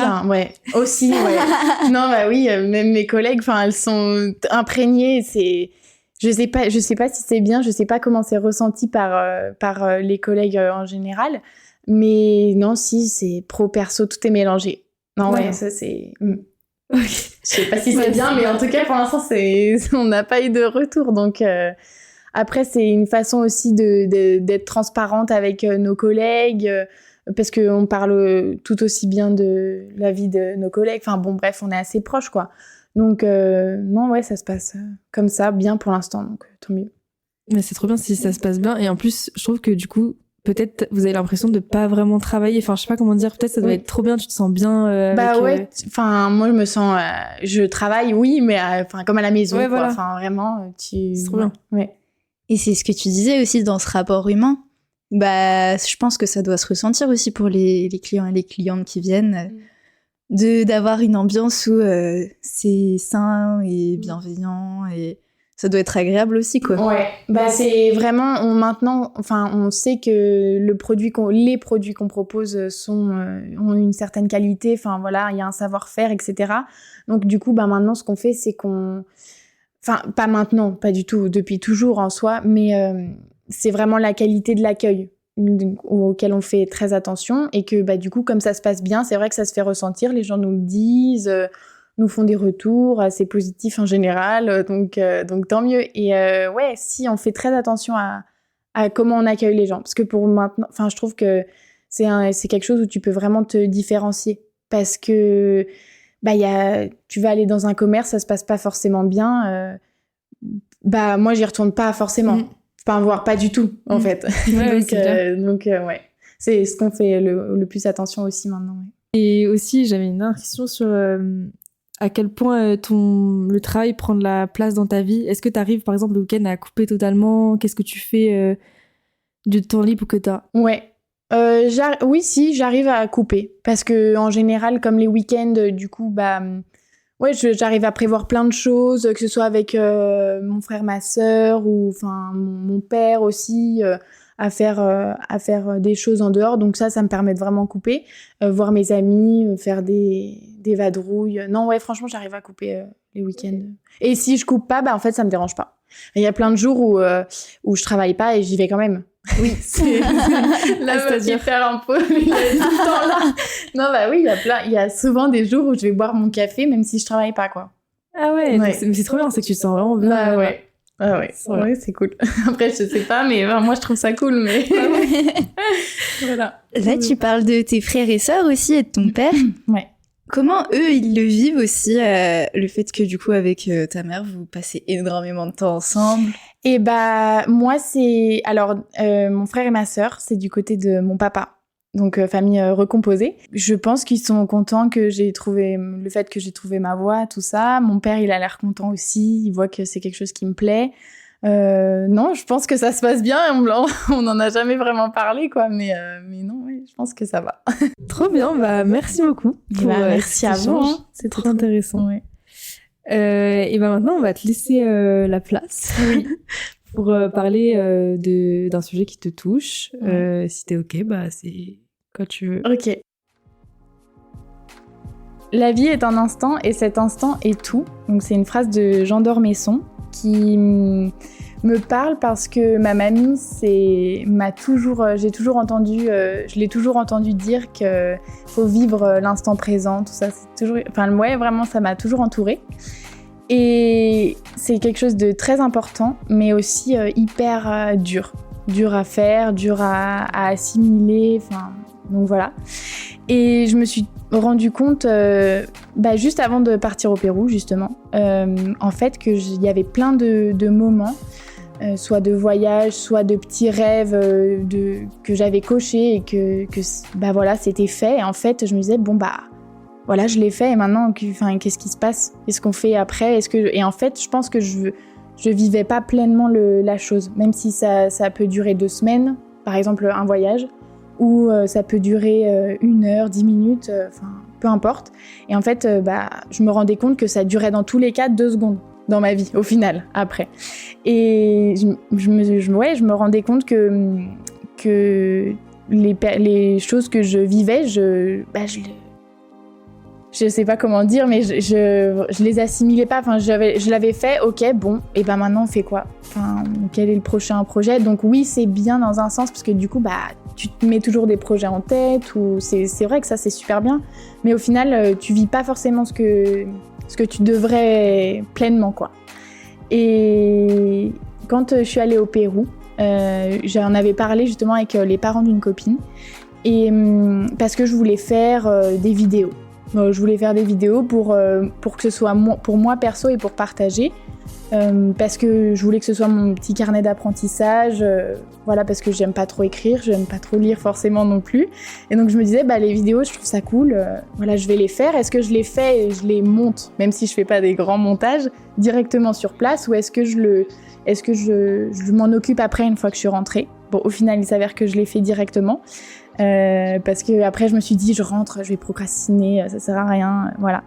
Hein, ouais. Aussi, ouais. Non, oui, même mes collègues, elles sont imprégnées. Je sais pas si c'est bien, je sais pas comment c'est ressenti par les collègues en général. Mais non, si, c'est pro-perso, tout est mélangé. Non, ça c'est... Je sais pas si c'est bien, mais en tout cas, pour l'instant, on n'a pas eu de retour. Donc, après, c'est une façon aussi d'être transparente avec nos collègues, parce qu'on parle tout aussi bien de la vie de nos collègues. Enfin, bon, bref, on est assez proches, quoi. Donc, non, ça se passe comme ça, bien pour l'instant, donc tant mieux. Mais c'est trop bien si ça se passe bien. Et en plus, je trouve que du coup, peut-être vous avez l'impression de pas vraiment travailler. Enfin, je sais pas comment dire. Peut-être ça doit être trop bien. Tu te sens bien. Moi je me sens. Je travaille, oui, mais comme à la maison. Ouais, quoi. Enfin, vraiment, C'est trop bien. Ouais. Et c'est ce que tu disais aussi dans ce rapport humain. Je pense que ça doit se ressentir aussi pour les clients et les clientes qui viennent, d'avoir une ambiance où c'est sain et bienveillant et ça doit être agréable aussi, quoi. Ouais, c'est vraiment, on sait que les produits qu'on propose ont une certaine qualité, enfin voilà, il y a un savoir-faire, etc. Donc du coup, maintenant, ce qu'on fait, c'est qu'on enfin, pas maintenant, pas du tout, depuis toujours en soi, mais c'est vraiment la qualité de l'accueil auquel on fait très attention et que bah, du coup, comme ça se passe bien, c'est vrai que ça se fait ressentir, les gens nous le disent, nous font des retours assez positifs en général, donc tant mieux. Et ouais, si on fait très attention à comment on accueille les gens, parce que pour maintenant, enfin, je trouve que c'est quelque chose où tu peux vraiment te différencier, parce que bah, tu vas aller dans un commerce, ça se passe pas forcément bien, bah moi j'y retourne pas forcément. Enfin, voire pas du tout, en fait. Ouais, donc, ouais. C'est ce qu'on fait le plus attention aussi maintenant. Ouais. Et aussi, j'avais une autre question sur à quel point le travail prend de la place dans ta vie. Est-ce que tu arrives, par exemple, le week-end à couper totalement ? Qu'est-ce que tu fais du temps libre que tu as ? Ouais. Oui, si, j'arrive à couper. Parce que en général, comme les week-ends, du coup, bah... Ouais, j'arrive à prévoir plein de choses, que ce soit avec mon frère, ma sœur, ou enfin mon père aussi, à faire des choses en dehors. Donc ça me permet de vraiment couper, voir mes amis, faire des vadrouilles. Non, ouais, franchement, j'arrive à couper les week-ends. Et si je coupe pas, bah en fait, ça me dérange pas. Il y a plein de jours où je travaille pas et j'y vais quand même. Oui, c'est la meuf faire un peu, il est tout le temps là. Non, bah oui, il y a souvent des jours où je vais boire mon café même si je travaille pas, quoi. Ah ouais, mais c'est trop bien, c'est que tu te sens vraiment bien. Bah ouais. Ah ouais, ouais, c'est cool. Après, je sais pas, mais moi, je trouve ça cool, mais... Voilà. Là, tu parles de tes frères et sœurs aussi et de ton père. Ouais. Comment eux, ils le vivent aussi, le fait que du coup, avec ta mère, vous passez énormément de temps ensemble? Et bah, moi, c'est... Alors, mon frère et ma sœur, c'est du côté de mon papa. Donc, famille recomposée. Je pense qu'ils sont contents que le fait que j'ai trouvé ma voie, tout ça. Mon père, il a l'air content aussi. Il voit que c'est quelque chose qui me plaît. Non, je pense que ça se passe bien. On n'en a jamais vraiment parlé, quoi. Mais non, oui, je pense que ça va. Trop bien. Bah, merci beaucoup. Merci à vous. Hein. C'est trop intéressant. Ouais. Et ben maintenant, on va te laisser la place pour parler d'un sujet qui te touche. Si t'es OK, bah c'est quand tu veux. OK. La vie est un instant et cet instant est tout. Donc c'est une phrase de Jean d'Ormesson qui me parle parce que ma mamie je l'ai toujours entendu dire que faut vivre l'instant présent, tout ça, c'est toujours, enfin ouais, vraiment ça m'a toujours entourée. Et c'est quelque chose de très important, mais aussi hyper dur à faire, dur à assimiler, enfin donc voilà. Et je me suis rendu compte, juste avant de partir au Pérou justement, en fait qu'il y avait plein de moments, soit de voyage, soit de petits rêves que j'avais cochés et que voilà, c'était fait. Et en fait, je me disais voilà, je l'ai fait et maintenant, qu'est-ce qui se passe ? Qu'est-ce qu'on fait après ? Et en fait, je pense que je vivais pas pleinement la chose, même si ça peut durer 2 semaines, par exemple un voyage, ou ça peut durer 1 heure, 10 minutes, peu importe. Et en fait, je me rendais compte que ça durait dans tous les cas 2 secondes dans ma vie, au final, après. Et je me rendais compte que les choses que je vivais, je sais pas comment dire, mais je les assimilais pas. Enfin, je l'avais fait, ok, bon, et ben maintenant on fait quoi ? Enfin, quel est le prochain projet ? Donc oui, c'est bien dans un sens parce que du coup, tu te mets toujours des projets en tête ou c'est vrai que ça c'est super bien, mais au final, tu vis pas forcément ce que tu devrais pleinement, quoi. Et quand je suis allée au Pérou, j'en avais parlé justement avec les parents d'une copine, et parce que je voulais faire des vidéos. Je voulais faire des vidéos pour que ce soit pour moi perso et pour partager, parce que je voulais que ce soit mon petit carnet d'apprentissage, voilà, parce que j'aime pas trop écrire, j'aime pas trop lire forcément non plus, et donc je me disais les vidéos je trouve ça cool, voilà, je vais les faire. Est-ce que je les fais et je les monte, même si je fais pas des grands montages, directement sur place, ou est-ce que je m'en occupe après une fois que je suis rentrée ? Bon, au final il s'avère que je l'ai fait directement. Parce que après je me suis dit je rentre, je vais procrastiner, ça sert à rien, voilà.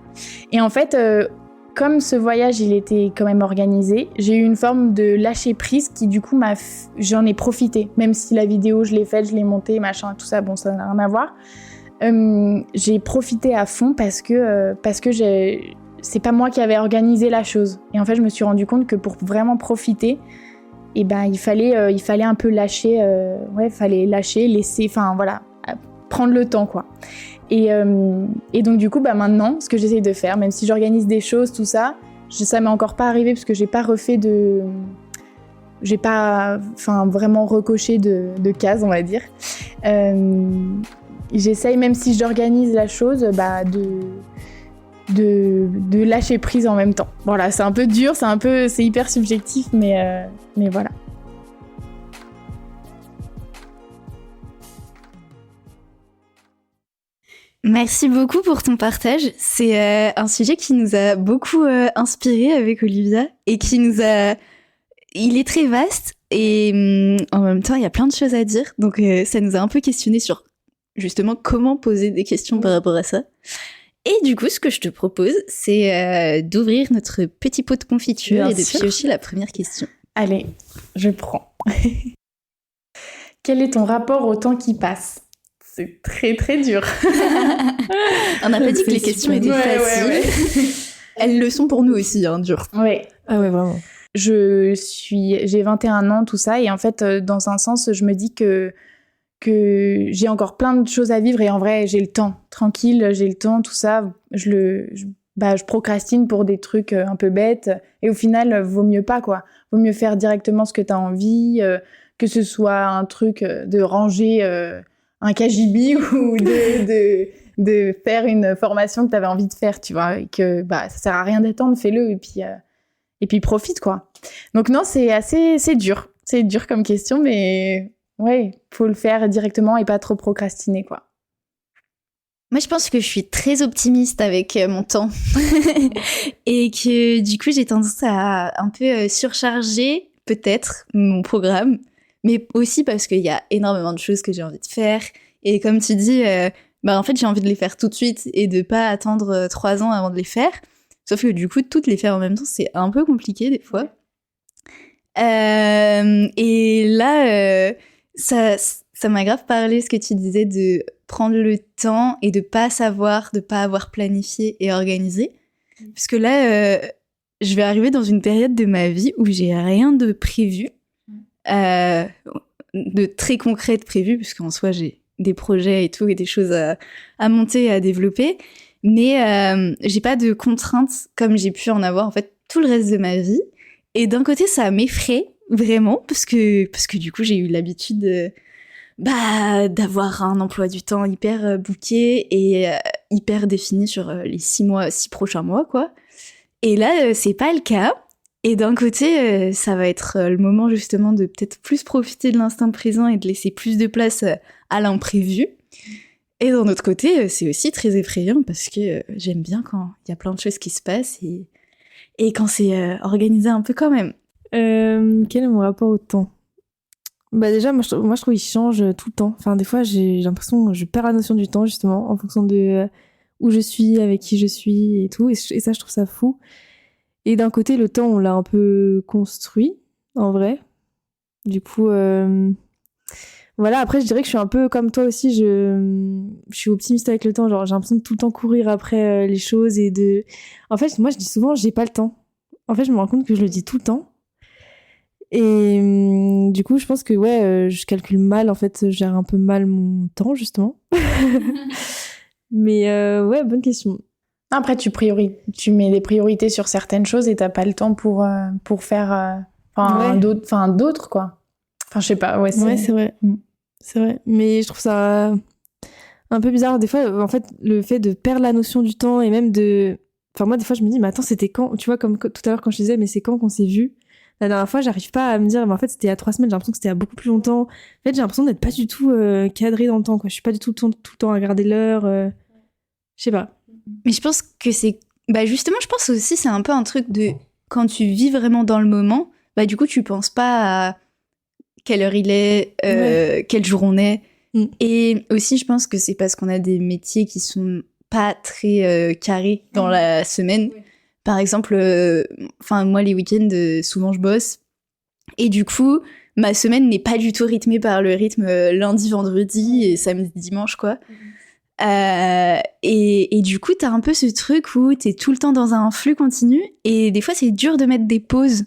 Et en fait, comme ce voyage il était quand même organisé, j'ai eu une forme de lâcher prise qui du coup j'en ai profité, même si la vidéo je l'ai faite, je l'ai montée, machin, tout ça, bon ça n'a rien à voir. J'ai profité à fond parce que c'est pas moi qui avais organisé la chose. Et en fait, je me suis rendu compte que pour vraiment profiter, et ben il fallait un peu lâcher, laisser, enfin voilà, prendre le temps quoi. Et donc du coup, maintenant, ce que j'essaye de faire, même si j'organise des choses, tout ça, ça m'est encore pas arrivé parce que j'ai pas vraiment recoché de cases, on va dire. J'essaye, même si j'organise la chose, de lâcher prise en même temps. Voilà, c'est un peu dur, c'est hyper subjectif, mais voilà. Merci beaucoup pour ton partage. C'est un sujet qui nous a beaucoup inspiré avec Olivia et qui il est très vaste et en même temps, il y a plein de choses à dire. Donc, ça nous a un peu questionné sur justement comment poser des questions par rapport à ça. Et du coup, ce que je te propose, c'est d'ouvrir notre petit pot de confiture et de piocher la première question. Allez, je prends. Quel est ton rapport au temps qui passe ? C'est très très dur. On n'a pas dit que les questions étaient faciles. Ouais. Elles le sont pour nous aussi, dur. Ouais. Ah ouais, vraiment. J'ai 21 ans, tout ça, et en fait, dans un sens, je me dis que j'ai encore plein de choses à vivre, et en vrai, j'ai le temps. Tranquille, j'ai le temps, tout ça. Je procrastine pour des trucs un peu bêtes, et au final, vaut mieux pas, quoi. Vaut mieux faire directement ce que t'as envie, que ce soit un truc de ranger un KGB ou de faire une formation que t'avais envie de faire, tu vois, et que ça sert à rien d'attendre, fais-le, et puis profite, quoi. Donc non, c'est dur. C'est dur comme question, mais ouais, faut le faire directement et pas trop procrastiner, quoi. Moi, je pense que je suis très optimiste avec mon temps et que du coup, j'ai tendance à un peu surcharger peut-être mon programme, mais aussi parce qu'il y a énormément de choses que j'ai envie de faire. Et comme tu dis, en fait, j'ai envie de les faire tout de suite et de pas attendre 3 ans avant de les faire. Sauf que du coup, toutes les faire en même temps, c'est un peu compliqué des fois. Et là, ça m'a grave parlé ce que tu disais de prendre le temps et de pas avoir planifié et organisé. Parce que là, je vais arriver dans une période de ma vie où j'ai rien de prévu, de très concret de prévu, puisqu'en soi, j'ai des projets et tout, et des choses à monter et à développer. Mais j'ai pas de contraintes comme j'ai pu en avoir en fait tout le reste de ma vie. Et d'un côté, ça m'effraie vraiment parce que du coup, j'ai eu l'habitude d'avoir un emploi du temps hyper booké et hyper défini sur les 6 prochains mois, quoi. Et là, c'est pas le cas. Et d'un côté, ça va être le moment justement de peut-être plus profiter de l'instant présent et de laisser plus de place à l'imprévu. Et d'un autre côté, c'est aussi très effrayant parce que j'aime bien quand il y a plein de choses qui se passent et quand c'est organisé un peu quand même. Quel est mon rapport au temps ? Déjà, moi je trouve qu'il change tout le temps. Enfin, des fois, j'ai l'impression que je perds la notion du temps, justement, en fonction de où je suis, avec qui je suis et tout. Et ça, je trouve ça fou. Et d'un côté, le temps, on l'a un peu construit, en vrai. Du coup, voilà. Après, je dirais que je suis un peu comme toi aussi. Je suis optimiste avec le temps. Genre, j'ai l'impression de tout le temps courir après les choses En fait, moi, je dis souvent, j'ai pas le temps. En fait, je me rends compte que je le dis tout le temps. Et du coup, je pense que je calcule mal. En fait, je gère un peu mal mon temps, justement. Mais bonne question. Après, tu mets des priorités sur certaines choses et t'as pas le temps pour faire d'autres, quoi. Enfin, je sais pas. Ouais, c'est vrai. C'est vrai. Mais je trouve ça un peu bizarre. Des fois, en fait, le fait de perdre la notion du temps et même de... Enfin, moi, des fois, je me dis, mais attends, c'était quand ? Tu vois, comme tout à l'heure, quand je disais, mais c'est quand qu'on s'est vus ? La dernière fois, j'arrive pas à me dire, mais en fait, c'était il y a 3 semaines, j'ai l'impression que c'était il y a beaucoup plus longtemps. En fait, j'ai l'impression d'être pas du tout cadrée dans le temps, quoi. Je suis pas du tout le temps à regarder l'heure. Je sais pas. Mais je pense que c'est... justement, je pense aussi c'est un peu un truc de... Quand tu vis vraiment dans le moment, du coup, tu penses pas à quelle heure il est, quel jour on est. Et aussi, je pense que c'est parce qu'on a des métiers qui sont pas très carrés dans la semaine. Par exemple, moi, les week-ends, souvent, je bosse. Et du coup, ma semaine n'est pas du tout rythmée par le rythme lundi, vendredi et samedi, dimanche, quoi. Et du coup, t'as un peu ce truc où t'es tout le temps dans un flux continu et des fois, c'est dur de mettre des pauses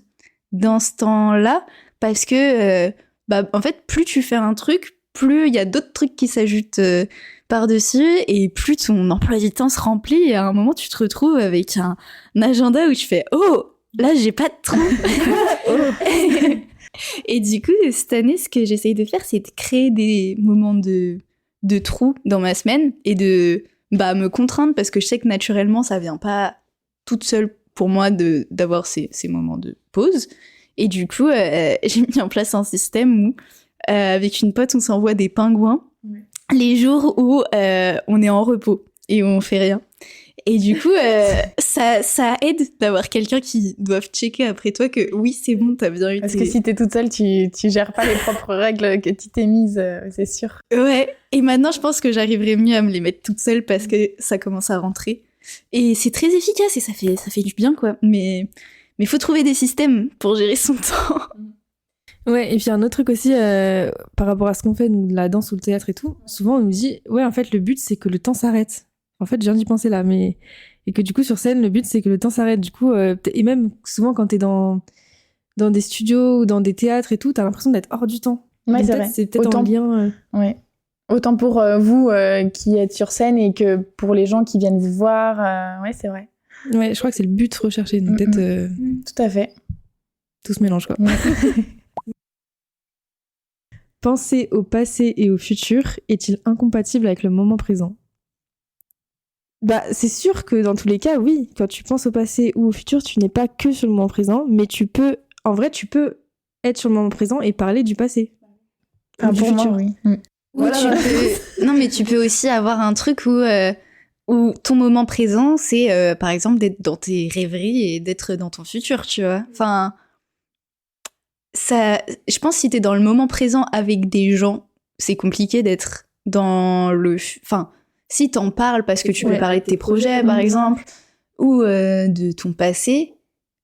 dans ce temps-là parce que, en fait, plus tu fais un truc, plus il y a d'autres trucs qui s'ajoutent par-dessus et plus ton emploi du temps se remplit et à un moment, tu te retrouves avec un agenda où tu fais « Oh, là, j'ai pas de trou !» Et du coup, cette année, ce que j'essaye de faire, c'est de créer des moments de trous dans ma semaine et de me contraindre parce que je sais que naturellement, ça vient pas toute seule pour moi d'avoir ces moments de pause. Et du coup, j'ai mis en place un système où, avec une pote, on s'envoie des pingouins les jours où on est en repos et où on fait rien. Et du coup, ça aide d'avoir quelqu'un qui doit checker après toi que oui, c'est bon, t'as bien eu. Parce que si t'es toute seule, tu gères pas les propres règles que tu t'es mises, c'est sûr. Ouais. Et maintenant, je pense que j'arriverai mieux à me les mettre toute seule parce que ça commence à rentrer. Et c'est très efficace et ça fait du bien, quoi. Mais faut trouver des systèmes pour gérer son temps. Ouais, et puis un autre truc aussi, par rapport à ce qu'on fait, donc la danse ou le théâtre et tout, souvent on nous dit, ouais, en fait, le but, c'est que le temps s'arrête. En fait, je viens d'y penser là, et que du coup, sur scène, le but, c'est que le temps s'arrête. Du coup, et même souvent, quand t'es dans des studios ou dans des théâtres et tout, t'as l'impression d'être hors du temps. Ouais, c'est vrai. C'est peut-être en lien. Ouais. Autant pour vous qui êtes sur scène et que pour les gens qui viennent vous voir. Ouais, c'est vrai. Ouais, je crois que c'est le but recherché. Donc peut-être. Tout à fait. Tout se mélange, quoi. Penser au passé et au futur est-il incompatible avec le moment présent ? C'est sûr que dans tous les cas, oui. Quand tu penses au passé ou au futur, tu n'es pas que sur le moment présent, mais tu peux être sur le moment présent et parler du passé. Enfin, du futur, moi, oui. Voilà. Non, mais tu peux aussi avoir un truc où ton moment présent, c'est par exemple d'être dans tes rêveries et d'être dans ton futur, tu vois. Enfin, je pense que si t'es dans le moment présent avec des gens, c'est compliqué d'être dans le... Enfin, si t'en parles parce que tu peux parler de tes projets, par exemple, ou de ton passé,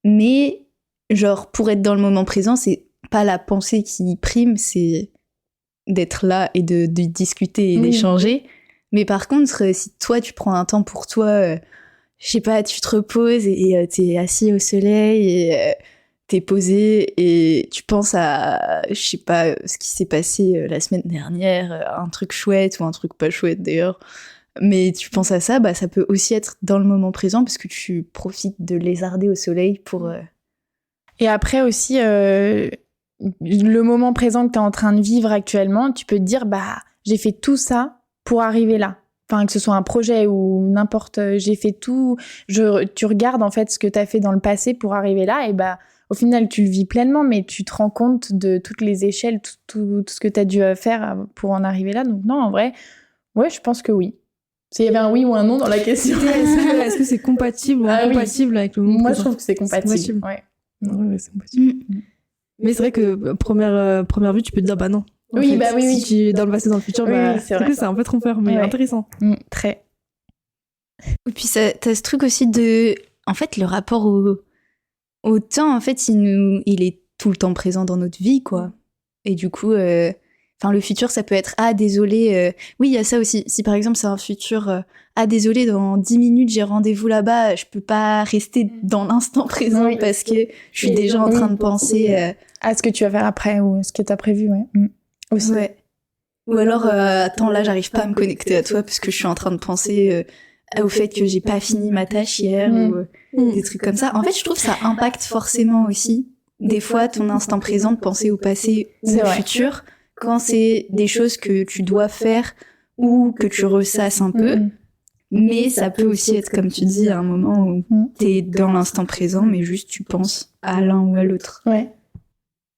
mais genre, pour être dans le moment présent, c'est pas la pensée qui prime, c'est d'être là et de discuter et d'échanger. Mais par contre, si toi, tu prends un temps pour toi, je sais pas, tu te reposes et t'es assis au soleil et t'es posé et tu penses à, je sais pas, ce qui s'est passé la semaine dernière, un truc chouette ou un truc pas chouette d'ailleurs, mais tu penses à ça, ça peut aussi être dans le moment présent parce que tu profites de lézarder au soleil pour... Et après aussi, le moment présent que t'es en train de vivre actuellement, tu peux te dire, j'ai fait tout ça pour arriver là. Enfin, que ce soit un projet ou n'importe, j'ai fait tout. Tu regardes en fait ce que t'as fait dans le passé pour arriver là et au final, tu le vis pleinement, mais tu te rends compte de toutes les échelles, tout ce que tu as dû faire pour en arriver là. Donc non, en vrai, ouais, je pense que oui. S'il y avait un oui ou un non dans la question. Est-ce que c'est compatible ou incompatible avec le monde? Moi, je trouve que c'est compatible. Ouais, c'est compatible. Mais c'est vrai que première vue, tu peux te dire non. Oui, fait, oui. Si tu es dans le passé, dans le futur, c'est un peu trompeur, mais intéressant. Très. Et puis, t'as ce truc aussi de... En fait, le rapport au temps, en fait, il est tout le temps présent dans notre vie, quoi. Et du coup, le futur, ça peut être « Ah, désolé... Oui, il y a ça aussi. Si, par exemple, c'est un futur... Ah, désolé, dans 10 minutes, j'ai rendez-vous là-bas. Je peux pas rester dans l'instant présent parce que je suis déjà en train de penser... à ce que tu vas faire après ou ce que tu as prévu, aussi. Ouais. Ou alors, attends, là, j'arrive pas à me connecter à toi parce que je suis en train de penser... au fait que j'ai pas fini ma tâche hier ou des trucs comme ça. En fait, je trouve que ça impacte forcément aussi des fois ton instant présent de penser au passé ou au futur quand c'est des choses que tu dois faire ou que tu ressasses un peu. Mais ça peut aussi être, comme tu dis, à un moment où t'es dans l'instant présent, mais juste tu penses à l'un ou à l'autre. Ouais.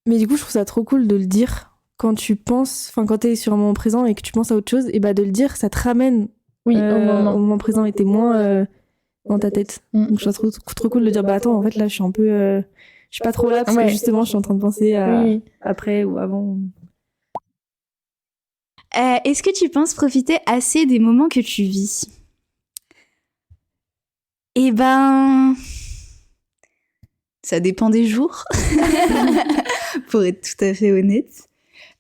Mais du coup, je trouve ça trop cool de le dire quand quand t'es sur un moment présent et que tu penses à autre chose, et de le dire, ça te ramène au moment présent et t'es moins dans ta tête. Donc je trouve trop cool de dire attends, en fait là je suis un peu je suis pas trop là parce que justement je suis en train de penser à après ou avant. Est-ce que tu penses profiter assez des moments que tu vis? Ça dépend des jours pour être tout à fait honnête.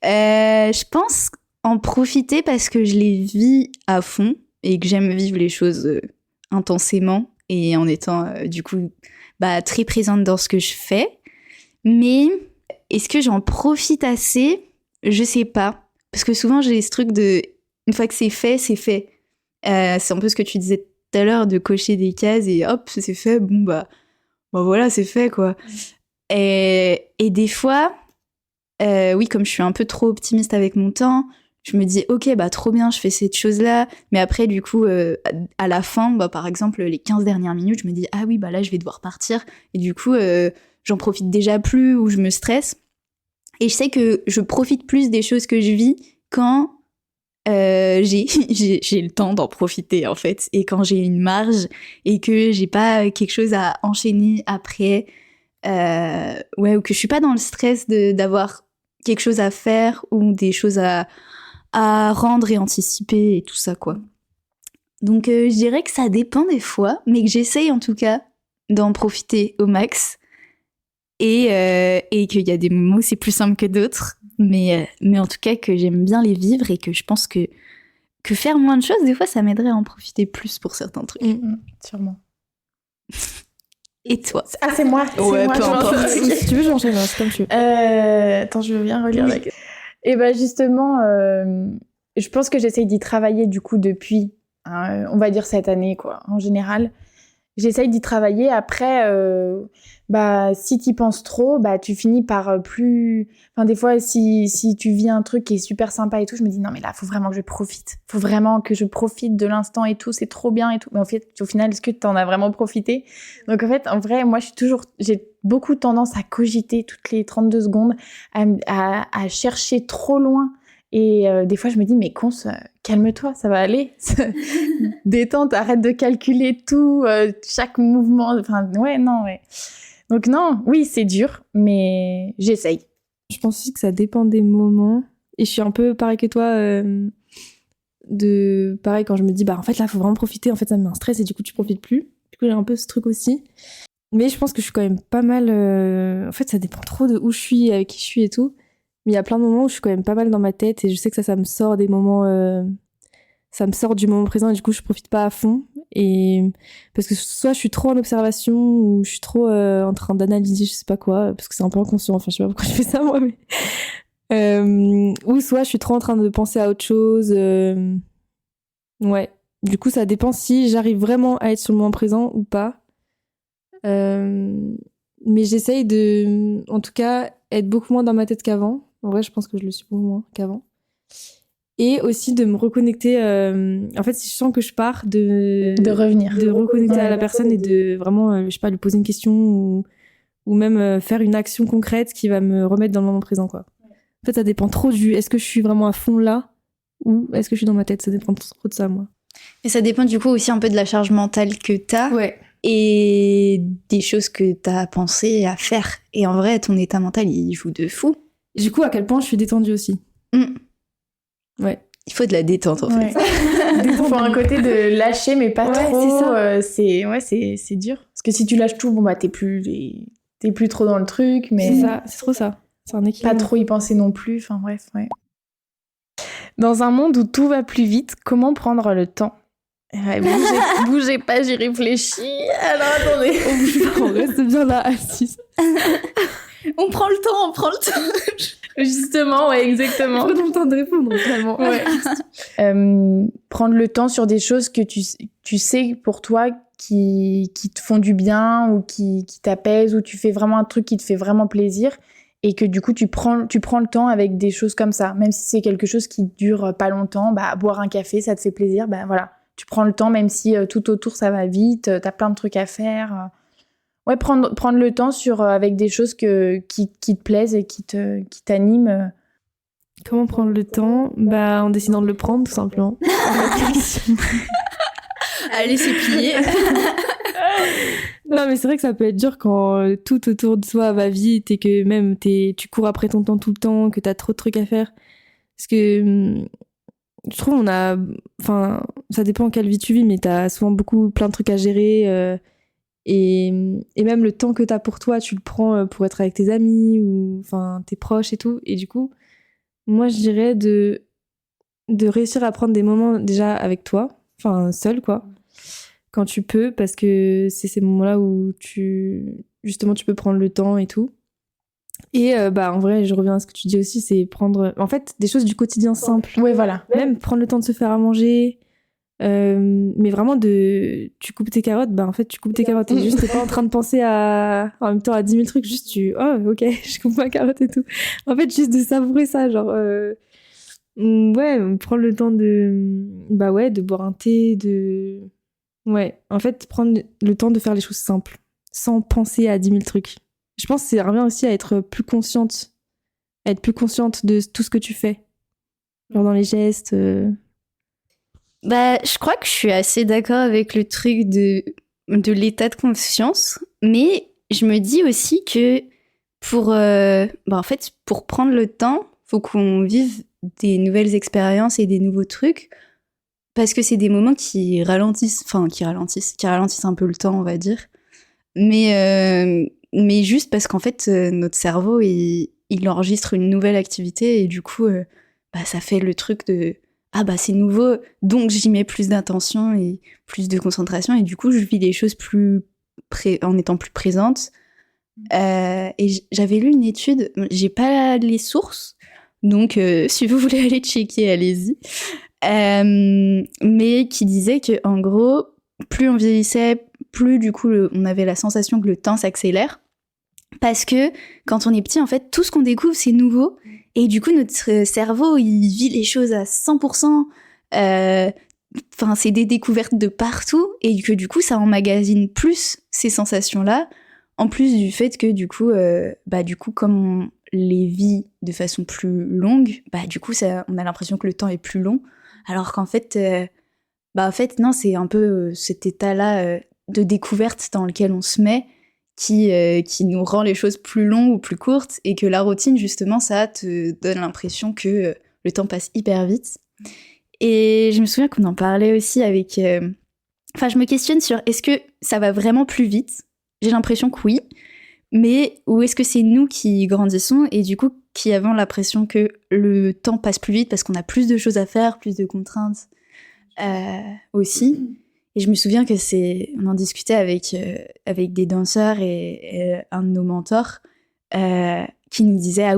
Je pense en profiter parce que je les vis à fond. et que j'aime vivre les choses intensément et en étant du coup très présente dans ce que je fais. Mais est-ce que j'en profite assez ? Je sais pas. Parce que souvent, j'ai ce truc de... Une fois que c'est fait, c'est fait. C'est un peu ce que tu disais tout à l'heure, de cocher des cases et hop, c'est fait. Bon, voilà, c'est fait, quoi. Et des fois, oui, comme je suis un peu trop optimiste avec mon temps, je me dis, ok, trop bien, je fais cette chose-là. Mais après, du coup, à la fin, par exemple, les 15 dernières minutes, je me dis, ah oui, là, je vais devoir partir. Et du coup, j'en profite déjà plus ou je me stresse. Et je sais que je profite plus des choses que je vis quand j'ai le temps d'en profiter, en fait. Et quand j'ai une marge et que j'ai pas quelque chose à enchaîner après. Ou que je suis pas dans le stress d'avoir quelque chose à faire ou des choses à rendre et anticiper et tout ça, quoi. Donc, je dirais que ça dépend des fois, mais que j'essaye en tout cas d'en profiter au max. Et qu'il y a des moments où c'est plus simple que d'autres, mais en tout cas que j'aime bien les vivre et que je pense que faire moins de choses, des fois, ça m'aiderait à en profiter plus pour certains trucs. Sûrement. Et toi ? Ah, c'est moi. Ouais, moi, peu importe. Si tu veux, j'enchaîne, c'est comme tu veux. Attends, je veux bien relire la question. Et justement, je pense que j'essaye d'y travailler du coup depuis, on va dire cette année, quoi, en général. J'essaye d'y travailler. Après, si t'y penses trop, tu finis par plus... Enfin, des fois, si tu vis un truc qui est super sympa et tout, je me dis, non, mais là, faut vraiment que je profite. Faut vraiment que je profite de l'instant et tout. C'est trop bien et tout. Mais en fait, au final, est-ce que t'en as vraiment profité ? Donc, en fait, en vrai, moi, j'ai beaucoup tendance à cogiter toutes les 32 secondes, à chercher trop loin. Et des fois, je me dis, mais Conce, calme-toi, ça va aller. Détente, arrête de calculer tout, chaque mouvement. Enfin, ouais. Donc non, oui, c'est dur, mais j'essaye. Je pense aussi que ça dépend des moments. Et je suis un peu pareil que toi, pareil, quand je me dis, en fait, là, faut vraiment profiter. En fait, ça me met un stress et du coup, tu profites plus. Du coup, j'ai un peu ce truc aussi. Mais je pense que je suis quand même pas mal... En fait, ça dépend trop de où je suis, avec qui je suis et tout. Mais il y a plein de moments où je suis quand même pas mal dans ma tête et je sais que ça me sort des moments... ça me sort du moment présent et du coup, je profite pas à fond. Et parce que soit je suis trop en observation ou je suis trop en train d'analyser je sais pas quoi, parce que c'est un peu inconscient, enfin je sais pas pourquoi je fais ça moi, mais... ou soit je suis trop en train de penser à autre chose. Ouais. Du coup, ça dépend si j'arrive vraiment à être sur le moment présent ou pas. Mais j'essaye de, en tout cas, être beaucoup moins dans ma tête qu'avant. En vrai, je pense que je le suis beaucoup moins qu'avant. Et aussi de me reconnecter. En fait, si je sens que je pars, de revenir. De reconnecter à la personne et de vraiment, je sais pas, lui poser une question ou même faire une action concrète qui va me remettre dans le moment présent, quoi. En fait, ça dépend trop est-ce que je suis vraiment à fond là ou est-ce que je suis dans ma tête. Ça dépend trop de ça, moi. Et ça dépend du coup aussi un peu de la charge mentale que t'as. Ouais. Et des choses que t'as pensé à faire. Et en vrai, ton état mental, il joue de fou. Et du coup, à quel point je suis détendue aussi. Ouais. Il faut de la détente, en fait. Il faut un côté de lâcher, mais pas trop. C'est ça. C'est dur. Parce que si tu lâches tout, t'es plus trop dans le truc. Mais c'est ça, c'est trop ça. C'est un équilibre. Pas trop y penser non plus. Enfin, bref, ouais. Dans un monde où tout va plus vite, comment prendre le temps ? Bougez pas, j'y réfléchis. Alors, attendez. On reste bien là, assise. On prend le temps. Justement, ouais, exactement. Pas dans le temps de répondre, finalement. Ouais. Prendre le temps sur des choses que tu sais pour toi qui te font du bien ou qui t'apaisent, ou tu fais vraiment un truc qui te fait vraiment plaisir et que du coup tu prends le temps avec des choses comme ça. Même si c'est quelque chose qui dure pas longtemps, boire un café, ça te fait plaisir, voilà. Tu prends le temps même si tout autour ça va vite, t'as plein de trucs à faire. Ouais, prendre le temps avec des choses qui te plaisent et qui t'animent. Comment prendre le temps ? En décidant de le prendre, tout simplement. Allez, c'est plié. Non, mais c'est vrai que ça peut être dur quand tout autour de soi va vite et que même tu cours après ton temps tout le temps, que t'as trop de trucs à faire. Parce que je trouve ça dépend quelle vie tu vis, mais t'as souvent plein de trucs à gérer. Et même le temps que t'as pour toi, tu le prends pour être avec tes amis ou tes proches et tout. Et du coup, moi je dirais de réussir à prendre des moments déjà avec toi, enfin seul quoi, quand tu peux, parce que c'est ces moments-là où justement tu peux prendre le temps et tout. Et en vrai, je reviens à ce que tu dis aussi, c'est prendre en fait des choses du quotidien simples. Ouais, voilà. Même prendre le temps de se faire à manger. Mais vraiment tu coupes tes carottes, en fait tu coupes tes carottes et juste t'es pas en train de penser en même temps à 10 000 trucs, juste ok, je coupe ma carotte et tout. En fait, juste de savourer ça, genre prendre le temps de boire un thé, en fait prendre le temps de faire les choses simples sans penser à 10 000 trucs. Je pense que ça revient aussi à être plus consciente de tout ce que tu fais, genre dans les gestes. Je crois que je suis assez d'accord avec le truc de l'état de conscience, mais je me dis aussi que en fait, pour prendre le temps, faut qu'on vive des nouvelles expériences et des nouveaux trucs, parce que c'est des moments qui ralentissent un peu le temps, on va dire. Mais juste parce qu'en fait, notre cerveau, il enregistre une nouvelle activité et du coup, ça fait le truc de c'est nouveau, donc j'y mets plus d'attention et plus de concentration et du coup, je vis les choses en étant plus présente. Et j'avais lu une étude, j'ai pas les sources, donc si vous voulez aller checker, allez-y. Mais qui disait que en gros, plus on vieillissait, plus du coup on avait la sensation que le temps s'accélère, parce que quand on est petit, en fait, tout ce qu'on découvre c'est nouveau et du coup notre cerveau il vit les choses à 100%. C'est des découvertes de partout et que du coup ça emmagasine plus ces sensations-là, en plus du fait que du coup comme on les vit de façon plus longue, du coup on a l'impression que le temps est plus long, alors qu'en fait non, c'est un peu cet état-là de découverte dans lequel on se met qui nous rend les choses plus longues ou plus courtes, et que la routine justement ça te donne l'impression que le temps passe hyper vite. Et je me souviens qu'on en parlait aussi avec je me questionne sur est-ce que ça va vraiment plus vite. J'ai l'impression que oui, mais ou est-ce que c'est nous qui grandissons et du coup qui avons l'impression que le temps passe plus vite parce qu'on a plus de choses à faire, plus de contraintes aussi. Et je me souviens que on en discutait avec des danseurs et un de nos mentors qui nous disait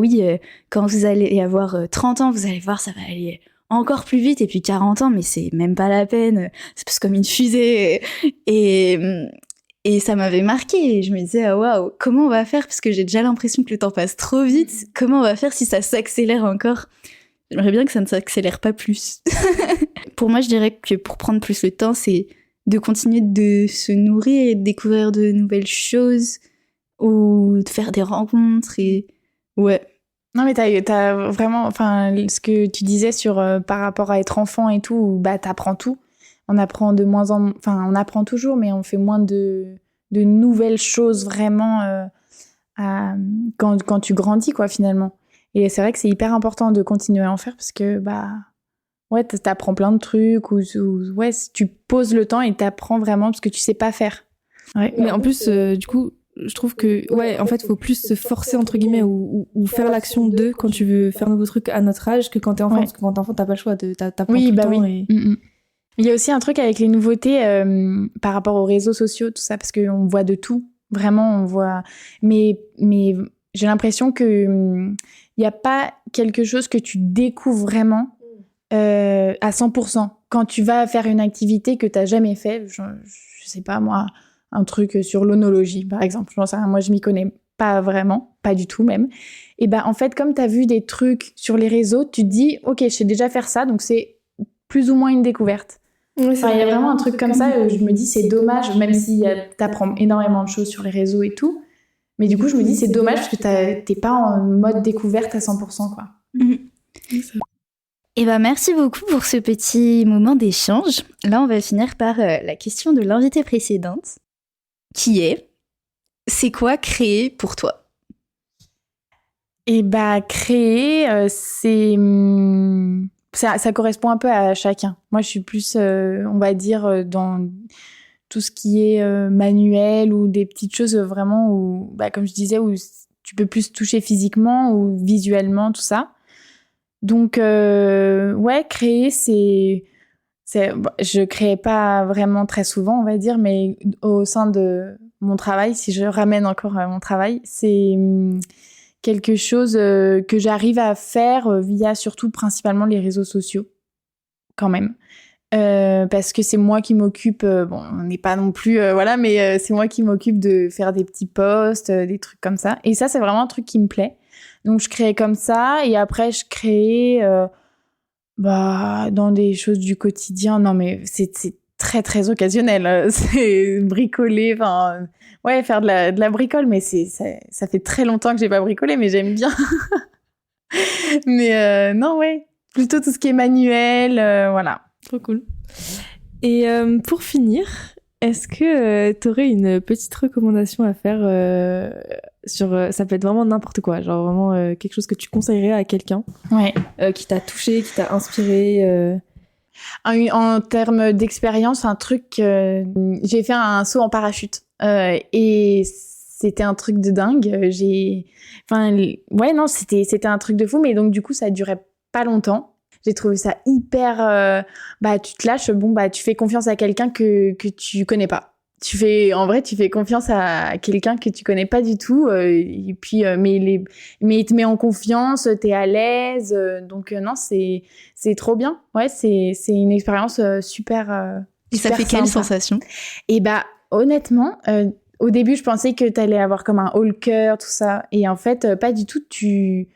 quand vous allez avoir 30 ans, vous allez voir, ça va aller encore plus vite, et puis 40 ans, mais c'est même pas la peine, c'est plus comme une fusée. Et ça m'avait marqué, et je me disais, waouh, comment on va faire, parce que j'ai déjà l'impression que le temps passe trop vite, comment on va faire si ça s'accélère encore? J'aimerais bien que ça ne s'accélère pas plus. Pour moi, je dirais que pour prendre plus le temps, c'est de continuer de se nourrir et de découvrir de nouvelles choses, ou de faire des rencontres, et ouais. Non, mais t'as vraiment, ce que tu disais sur par rapport à être enfant et tout, t'apprends tout. On apprend on apprend toujours, mais on fait moins de nouvelles choses vraiment quand tu grandis, quoi, finalement. Et c'est vrai que c'est hyper important de continuer à en faire, parce que t'apprends plein de trucs, ou tu poses le temps et t'apprends vraiment parce que tu sais pas faire. Ouais. Mais en plus, du coup, je trouve que en fait, faut plus se forcer entre guillemets ou faire l'action quand tu veux faire de nouveaux trucs à notre âge, que quand t'es enfant, parce que quand t'es enfant, t'as pas le choix, t'apprends tout le temps. Oui. Et... Il y a aussi un truc avec les nouveautés par rapport aux réseaux sociaux, tout ça, parce qu'on voit de tout. Vraiment, on voit. Mais j'ai l'impression que il y a pas quelque chose que tu découvres vraiment à 100%. Quand tu vas faire une activité que t'as jamais fait, je sais pas moi, un truc sur l'onologie, par exemple. J'en sais rien, moi je m'y connais pas vraiment, pas du tout même. Et en fait, comme t'as vu des trucs sur les réseaux, tu te dis, ok, je sais déjà faire ça, donc c'est plus ou moins une découverte. Oui, il y a vraiment un truc comme ça, je me dis c'est dommage, même si t'apprends énormément de choses sur les réseaux et tout, mais du coup je me dis c'est dommage parce que t'es pas en mode découverte à 100%, quoi. Et merci beaucoup pour ce petit moment d'échange. Là on va finir par la question de l'invitée précédente, qui est: c'est quoi créer pour toi? Et créer, ça correspond un peu à chacun. Moi, je suis plus, on va dire, dans tout ce qui est manuel, ou des petites choses vraiment où, comme je disais, où tu peux plus toucher physiquement ou visuellement, tout ça. Donc, créer, c'est je créais pas vraiment très souvent, on va dire, mais au sein de mon travail, si je ramène encore à mon travail, c'est quelque chose que j'arrive à faire via surtout principalement les réseaux sociaux, quand même. Parce que c'est moi qui m'occupe, bon, on n'est pas non plus, voilà, mais c'est moi qui m'occupe de faire des petits posts, des trucs comme ça. Et ça, c'est vraiment un truc qui me plaît. Donc, je créais comme ça, et après, je créais dans des choses du quotidien. Non, mais c'est très, très occasionnel. C'est bricoler, enfin, ouais, faire de la bricole, mais ça fait très longtemps que j'ai pas bricolé, mais j'aime bien. Mais non, ouais, plutôt tout ce qui est manuel, voilà. Trop cool. Et pour finir, est-ce que tu aurais une petite recommandation à faire sur... ça peut être vraiment n'importe quoi, genre vraiment quelque chose que tu conseillerais à quelqu'un qui t'a touché, qui t'a inspiré En termes d'expérience, un truc... j'ai fait un saut en parachute et c'était un truc de dingue. C'était un truc de fou, mais donc du coup, ça durait pas longtemps. J'ai trouvé ça hyper... tu te lâches, tu fais confiance à quelqu'un que tu connais pas. Tu fais confiance à quelqu'un que tu connais pas du tout. Et puis, mais il te met en confiance, t'es à l'aise. Donc, non, c'est trop bien. Ouais, c'est une expérience super Et ça fait quelle sensation? Et honnêtement... au début, je pensais que t'allais avoir comme un haut le cœur, tout ça. Et en fait, pas du tout. Tu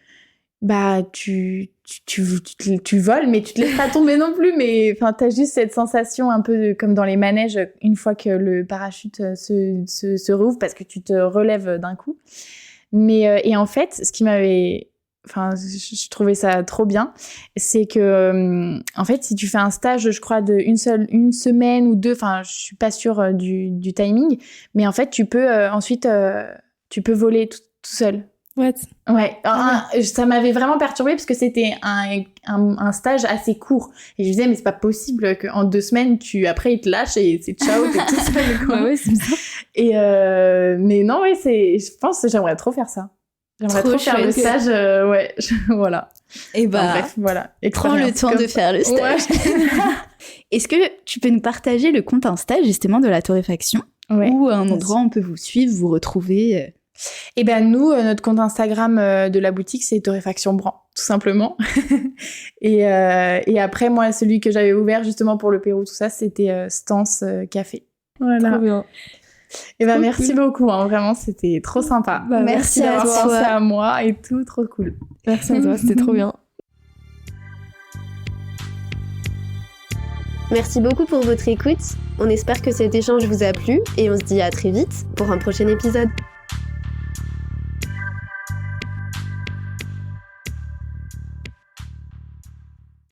voles, mais tu te laisses pas tomber non plus. Mais enfin, t'as juste cette sensation un peu comme dans les manèges une fois que le parachute se rouvre parce que tu te relèves d'un coup. Mais et en fait, ce qui m'avait, enfin, je trouvais ça trop bien, c'est que en fait, si tu fais un stage, je crois une semaine ou deux, enfin, je suis pas sûre du timing, mais en fait, tu peux ensuite tu peux voler tout seul. What? Ouais, ça m'avait vraiment perturbée parce que c'était un stage assez court. Et je me disais, mais c'est pas possible qu'en 2 semaines, après, ils te lâchent et c'est ciao, t'es tout seul, quoi. Ouais, c'est ça. Et, mais non, ouais, je pense que j'aimerais trop faire ça. J'aimerais trop faire le stage, ouais, voilà. Et bref, voilà. Prends le temps de faire le stage. Ouais. Est-ce que tu peux nous partager le compte Insta, justement, de la torréfaction? Ouais. Ou un endroit où on peut vous suivre, vous retrouver Eh ben nous, notre compte Instagram de la boutique, c'est Torréfaction Bran, tout simplement. et après, moi, celui que j'avais ouvert justement pour le Pérou, tout ça, c'était Stance Café. Voilà. Trop bien. Et ben merci beaucoup, hein, vraiment, c'était trop sympa. Merci d'avoir à toi. pensé à moi et tout, trop cool. Merci à toi, c'était trop bien. Merci beaucoup pour votre écoute. On espère que cet échange vous a plu et on se dit à très vite pour un prochain épisode.